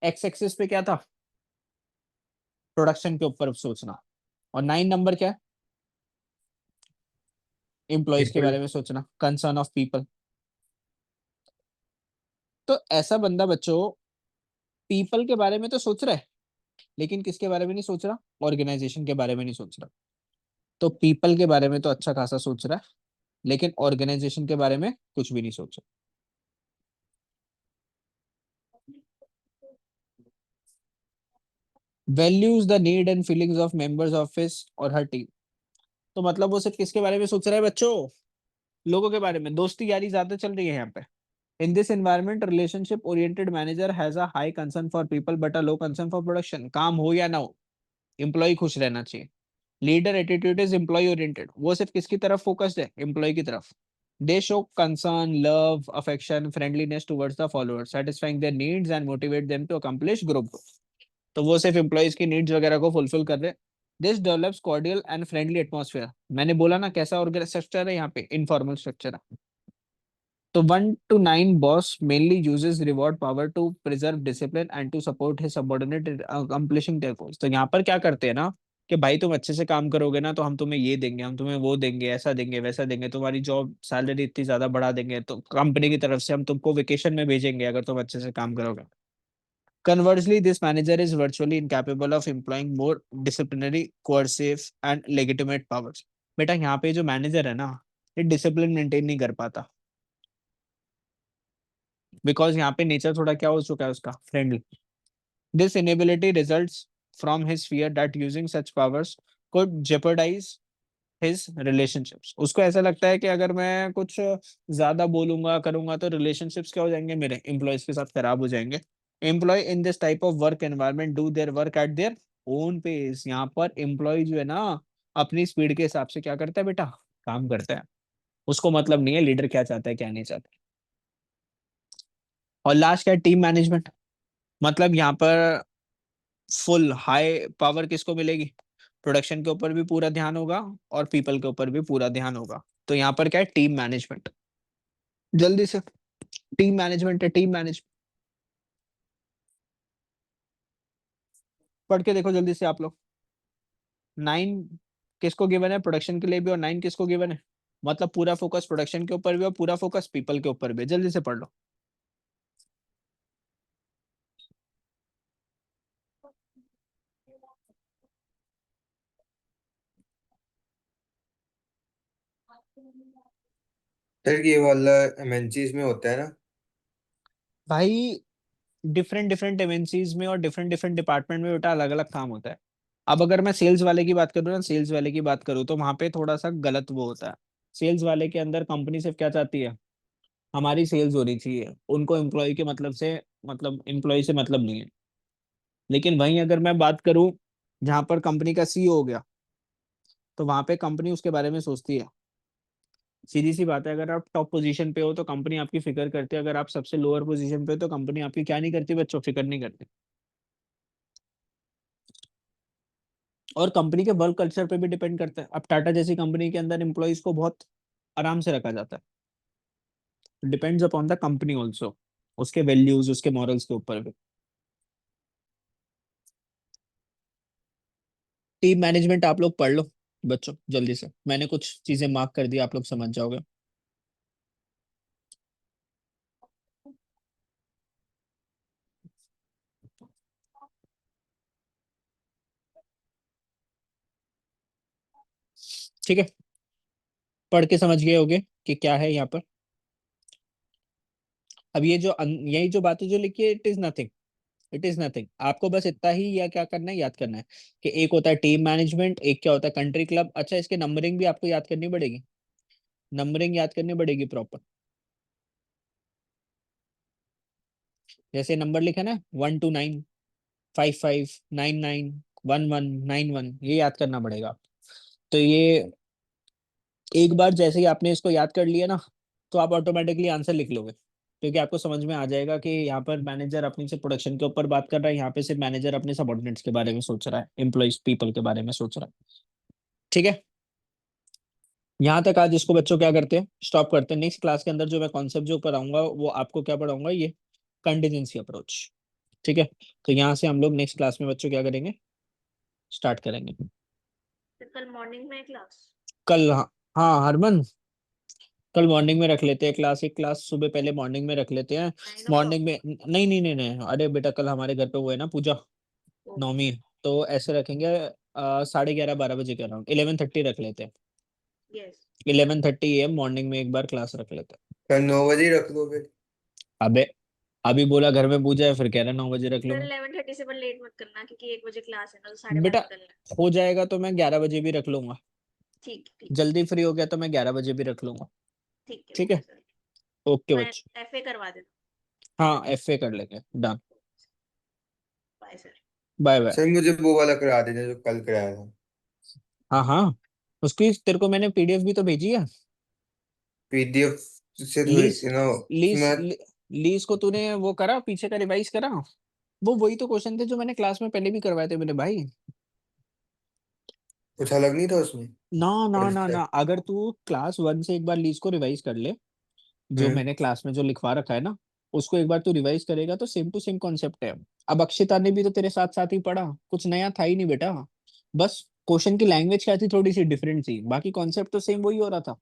एक्स एक्सिस पे क्या था? प्रोडक्शन के ऊपर सोचना. और 9 नंबर क्या है? एम्प्लॉयज के पीपल. बारे में सोचना, कंसर्न ऑफ पीपल. तो ऐसा बंदा बच्चों पीपल के बारे में तो सोच रहा है, लेकिन किसके बारे में नहीं सोच रहा? ऑर्गेनाइजेशन के बारे में नहीं सोच रहा. तो पीपल के बारे में तो अच्छा खासा सोच रहा है, लेकिन ऑर्गेनाइजेशन के बारे में कुछ भी नहीं सोच रहा. Values the need and feelings of members of his और हर टीम. तो मतलब वो सिर्फ किसके बारे में सोच रहा है बच्चों? लोगों के बारे में. दोस्ती यारी ज्यादा चल रही है यहाँ पे. In this environment, relationship-oriented manager has a high concern for people but a low concern for production. काम हो या ना हो, एम्प्लॉय खुश रहना चाहिए. Leader attitude is employee oriented. वो सिर्फ किसकी तरफ फोकस्ड है? एम्प्लॉय की तरफ. They show concern, love, affection, friendliness towards the followers, satisfying their needs and motivate them to accomplish group goals. तो वो सिर्फ एम्प्लॉयज की नीड्स वगैरह को फुलफिल कर रहे हैं. This develops cordial and friendly atmosphere. मैंने बोला ना कैसा स्ट्रक्चर है यहाँ पे? इनफॉर्मल स्ट्रक्चर है. तो 1 to 9 boss mainly uses reward power to preserve discipline and to support his subordinate in accomplishing their goals. तो यहाँ पर क्या करते हैं ना कि भाई तुम अच्छे से काम करोगे ना तो हम तुम्हें ये देंगे, हम तुम्हें वो देंगे, ऐसा देंगे वैसा देंगे, तुम्हारी जॉब सैलरी इतनी ज्यादा बढ़ा देंगे, तो कंपनी की तरफ से हम तुमको वेकेशन में भेजेंगे अगर तुम अच्छे से काम करोगे. Conversely, this manager is virtually incapable of employing more disciplinary, coercive and legitimate powers. बेटा यहाँ पे जो मैनेजर है ना, ये डिसिप्लिन मेंटेन नहीं कर पाता, बिकॉज यहाँ पे नेचर थोड़ा क्या हो चुका है उसका? Friendly. This inability results from his fear that using such powers could jeopardise his relationships. उसको ऐसा लगता है कि अगर मैं कुछ ज्यादा बोलूंगा करूंगा तो रिलेशनशिप्स क्या हो जाएंगे? मेरे एम्प्लॉयज के साथ खराब हो जाएंगे. Employee in this type of work environment do their work at their own pace. यहाँ पर एम्प्लॉय जो है ना अपनी स्पीड के हिसाब से क्या करता है बेटा? काम करता है. उसको मतलब नहीं है लीडर क्या चाहता है क्या नहीं चाहता. और लास्ट क्या है? Team management. मतलब यहाँ पर फुल हाई पावर किसको मिलेगी? प्रोडक्शन के ऊपर भी पूरा ध्यान होगा और पीपल के ऊपर भी पूरा ध्यान होगा। तो यहाँ पर क्या है? Team management. जल्दी से, टीम मैनेजमेंट है, टीम मैनेज। पढ़ के देखो जल्दी से आप लोग। 9 किसको गिवन है प्रोडक्शन के लिए भी, और 9 किसको गिवन है? मतलब पूरा फोकस प्रोडक्शन के ऊपर भी और पूरा फोकस पीपल के ऊपर भी। जल्दी से पढ़ लो। सर ये वाला एमएनसीज में होता है ना? भाई डिफरेंट डिफरेंट एमएनसीज में और डिफरेंट डिफरेंट डिपार्टमेंट में बेटा अलग अलग काम होता है। अब अगर मैं सेल्स वाले की बात करूँ ना, सेल्स वाले की बात करूँ तो वहां पे थोड़ा सा गलत वो होता है। सेल्स वाले के अंदर कंपनी सिर्फ क्या चाहती है? हमारी सेल्स होनी चाहिए, उनको एम्प्लॉय के मतलब से, मतलब एम्प्लॉय से मतलब नहीं है। लेकिन वहीं अगर मैं बात करूं जहां पर कंपनी का सीईओ हो गया, तो वहां पे कंपनी उसके बारे में सोचती है। सीधी सी बात है, अगर आप टॉप पोजीशन पे हो तो कंपनी आपकी फिक्र करती है, अगर आप सबसे लोअर पोजीशन पे हो तो कंपनी आपकी क्या नहीं करती बच्चों? फिक्र नहीं करती। और कंपनी के वर्क कल्चर पे भी डिपेंड करता है। अब टाटा जैसी कंपनी के अंदर एम्प्लॉयज को बहुत आराम से रखा जाता है। Depends upon the company also, उसके वैल्यूज, उसके मॉरल्स के ऊपर भी। टीम मैनेजमेंट आप लोग पढ़ लो बच्चों जल्दी से, मैंने कुछ चीजें मार्क कर दी, आप लोग समझ जाओगे। ठीक है, पढ़ के समझ गए होगे कि क्या है यहाँ पर। अब ये जो यही जो बातें जो लिखी है, it is nothing, it is nothing. आपको बस इतना ही या क्या करना है, याद करना है कि एक होता है टीम मैनेजमेंट, एक क्या होता है कंट्री क्लब। अच्छा, इसके नंबरिंग भी आपको याद करनी पड़ेगी, नंबरिंग याद करनी पड़ेगी प्रॉपर। जैसे नंबर लिखा ना, 1 to 9, 5 5, 9 9, 1 1 9 1, ये याद करना पड़ेगा। तो ये एक बार जैसे ही आपने इसको याद कर लिया ना, तो आप ऑटोमेटिकली आंसर लिख लोगे, क्योंकि आपको समझ में आ जाएगा कि यहाँ पर मैनेजर अपनी से प्रोडक्शन के ऊपर बात कर रहा है, यहाँ पे सिर्फ मैनेजर अपने सबऑर्डिनेट्स के बारे में सोच रहा है, एम्प्लॉइज पीपल के बारे में सोच रहा है। ठीक है, यहाँ तक आज इसको बच्चों क्या करते हैं, स्टॉप करते हैं। नेक्स्ट क्लास के अंदर जो मैं कॉन्सेप्ट जो पढ़ाऊंगा वो आपको क्या पढ़ाऊंगा, ये कंटीजेंसी अप्रोच। ठीक है, तो यहाँ से हम लोग नेक्स्ट क्लास में बच्चों क्या करेंगे, स्टार्ट करेंगे। फिर कल मॉर्निंग में क्लास। कल, हाँ हाँ हरमन, कल मॉर्निंग में रख लेते हैं क्लास, एक क्लास सुबह पहले मॉर्निंग में रख लेते हैं। 9 o'clock। मॉर्निंग में नहीं नहीं नहीं नहीं, अरे बेटा कल हमारे घर पे वो है ना पूजा, ओके। नवमी। तो ऐसे रखेंगे 11:30 12 बजे के अराउंड, 11:30 रख लेते हैं। यस। 11:30 AM मॉर्निंग में एक बार क्लास रख लेते हैं। कल 9 बजे ही रख लो फिर। अबे अभी बोला घर में पूजा है, फिर कह रहा 9 बजे रख फिर लूंगा। 11:30 से पर लेट मत करना, क्योंकि 1 बजे क्लास है ना, तो 12:30 बेटा निकलना है। हो जाएगा तो मैं 11 बजे भी रख लूंगा, ठीक ठीक। जल्दी फ्री हो गया तो मैं 11 बजे भी रख लूंगा। ठीक है, ठीक ओके है, सर। ओके मैं बच्चे। एफए करवा देता हाँ FA कर लेंगे, डन। हूँ। Bye sir. Bye bye. Sir मुझे वो वाला करा देना जो कल कराया था। हाँ हाँ, उसकी तेरे को मैंने PDF भी तो भेजी है। पीडीएफ से थोड़ी लीज, लीज उसमें लीज को तूने वो करा, पीछे का रिवाइज करा? वो वही तो क्वेश्चन थे जो मैंने क्लास में पहले भी करवाए थे मेरे भाई। कुछ अलग नहीं था उसमें? ना ना ना उल्टा। ना, अगर तू क्लास 1 से एक बार लीज को रिवाइज कर ले, जो हम्म। मैंने क्लास में जो लिखवा रखा है ना, उसको एक बार तू रिवाइज करेगा तो सेम टू सेम कॉन्सेप्ट है। अब अक्षिता ने भी तो तेरे साथ साथ ही पढ़ा, कुछ नया था ही नहीं बेटा। बस क्वेश्चन की लैंग्वेज क्या थी, थोड़ी सी डिफरेंट थी, बाकी कॉन्सेप्ट तो सेम वही हो रहा था।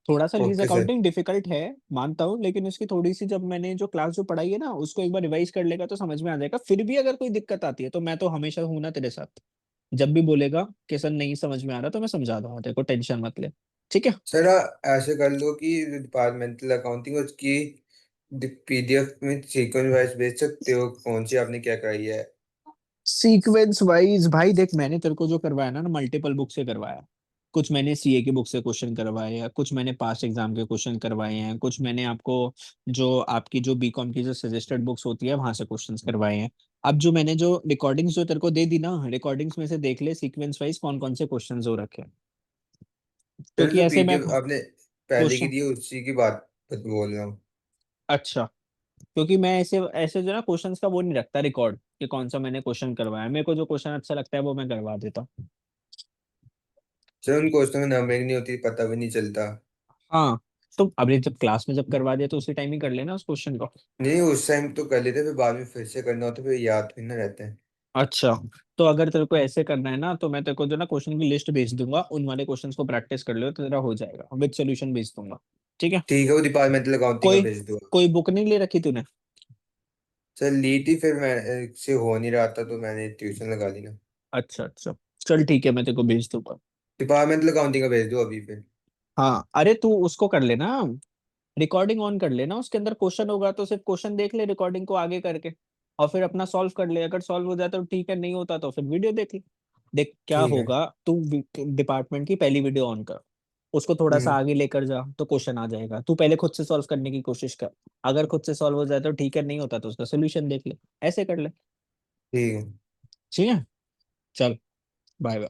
थोड़ा सा lease okay sir. Accounting difficult है, मानता हूँ, लेकिन उसकी थोड़ी सी, जब मैंने जो क्लास जो पढ़ाई है ना, उसको एक बार रिवाइज कर लेगा तो समझ में आ जाएगा। फिर भी अगर कोई दिक्कत आती है तो मैं तो हमेशा हूं ना तेरे साथ, जब भी बोलेगा कि सर नहीं समझ में आ रहा तो मैं समझा दूंगा तेरे को, टेंशन मत ले। ठीक है, सर ऐसे कर लो कि डिपार्टमेंटल अकाउंटिंग उसकी पीडीएफ में सीक्वेंस वाइज भेज सकते हो, कौन सी आपने क्या कराई है। सीक्वेंस वाइज भाई देख, मैंने तेरे को जो करवाया ना मल्टीपल बुक से करवाया। कुछ मैंने CA की बुक से क्वेश्चन करवाए हैं, कुछ मैंने पास्ट एग्जाम के क्वेश्चन करवाए हैं, कुछ मैंने आपको जो आपकी जो बीकॉम की जो सजेस्टेड बुक्स होती है वहां से क्वेश्चंस करवाए हैं। अब जो मैंने जो रिकॉर्डिंग्स जो तेरे को दे दी ना, रिकॉर्डिंग्स में से देख ले सीक्वेंस वाइज कौन कौन से क्वेश्चंस हो रखे हैं, सर क्योंकि जो ऐसे मैं पीडीएफ आपने पहले की क्वेश्चन। दी है उसी की बात बोल रहा हूँ। अच्छा, क्योंकि मैं ऐसे ऐसे जो ना क्वेश्चंस का वो नहीं रखता रिकॉर्ड कि कौन सा मैंने क्वेश्चन करवाया, मेरे को जो क्वेश्चन अच्छा लगता है वो मैं करवा देता हूँ। सर उन क्वेश्चन में नंबरिंग नहीं होती, पता भी नहीं चलता। हाँ, तो अभी जब क्लास में जब करवा दिया तो उसी टाइम ही कर लेना उस क्वेश्चन को। नहीं, उस टाइम तो कर लेते, फिर बाद में फिर से करना होता, फिर याद भी ना रहते हैं। अच्छा, तो अगर तेरे को ऐसे करना है ना तो मैं तेरे को जो ना क्वेश्चन की लिस्ट भेज दूंगा, उन वाले क्वेश्चंस को प्रैक्टिस कर लियो तो तेरा हो जाएगा, विद सॉल्यूशन भेज दूंगा। ठीक है। ठीक है, वो डिपार्टमेंटल अकाउंटिंग का कोई भेज दो। कोई बुक नहीं ले रखी तूने? सर ली थी, फिर मैं से हो नहीं रहा था तो मैंने ट्यूशन लगा ली ना। अच्छा अच्छा, चल ठीक है, मैं तेरे को भेज दूंगा। डिपार्टमेंटल अकाउंटिंग का भेज दो अभी फिर। हाँ, अरे तू उसको कर लेना, रिकॉर्डिंग ऑन कर लेना, उसके अंदर क्वेश्चन होगा तो सिर्फ क्वेश्चन देख ले रिकॉर्डिंग को आगे करके, और फिर अपना सॉल्व कर ले, अगर सॉल्व हो जाता तो ठीक है, नहीं होता तो फिर वीडियो देख ले। देख क्या ठीक है। होगा, तू डिपार्टमेंट की पहली वीडियो ऑन कर, उसको थोड़ा सा हम्म। आगे लेकर जा तो क्वेश्चन आ जाएगा, तू पहले खुद से सॉल्व करने की कोशिश कर, अगर खुद से सॉल्व हो जाए तो ठीक है, नहीं होता तो उसका सोल्यूशन देख ले, ऐसे कर ले। ठीक है। ठीक है, चल, बाय बाय।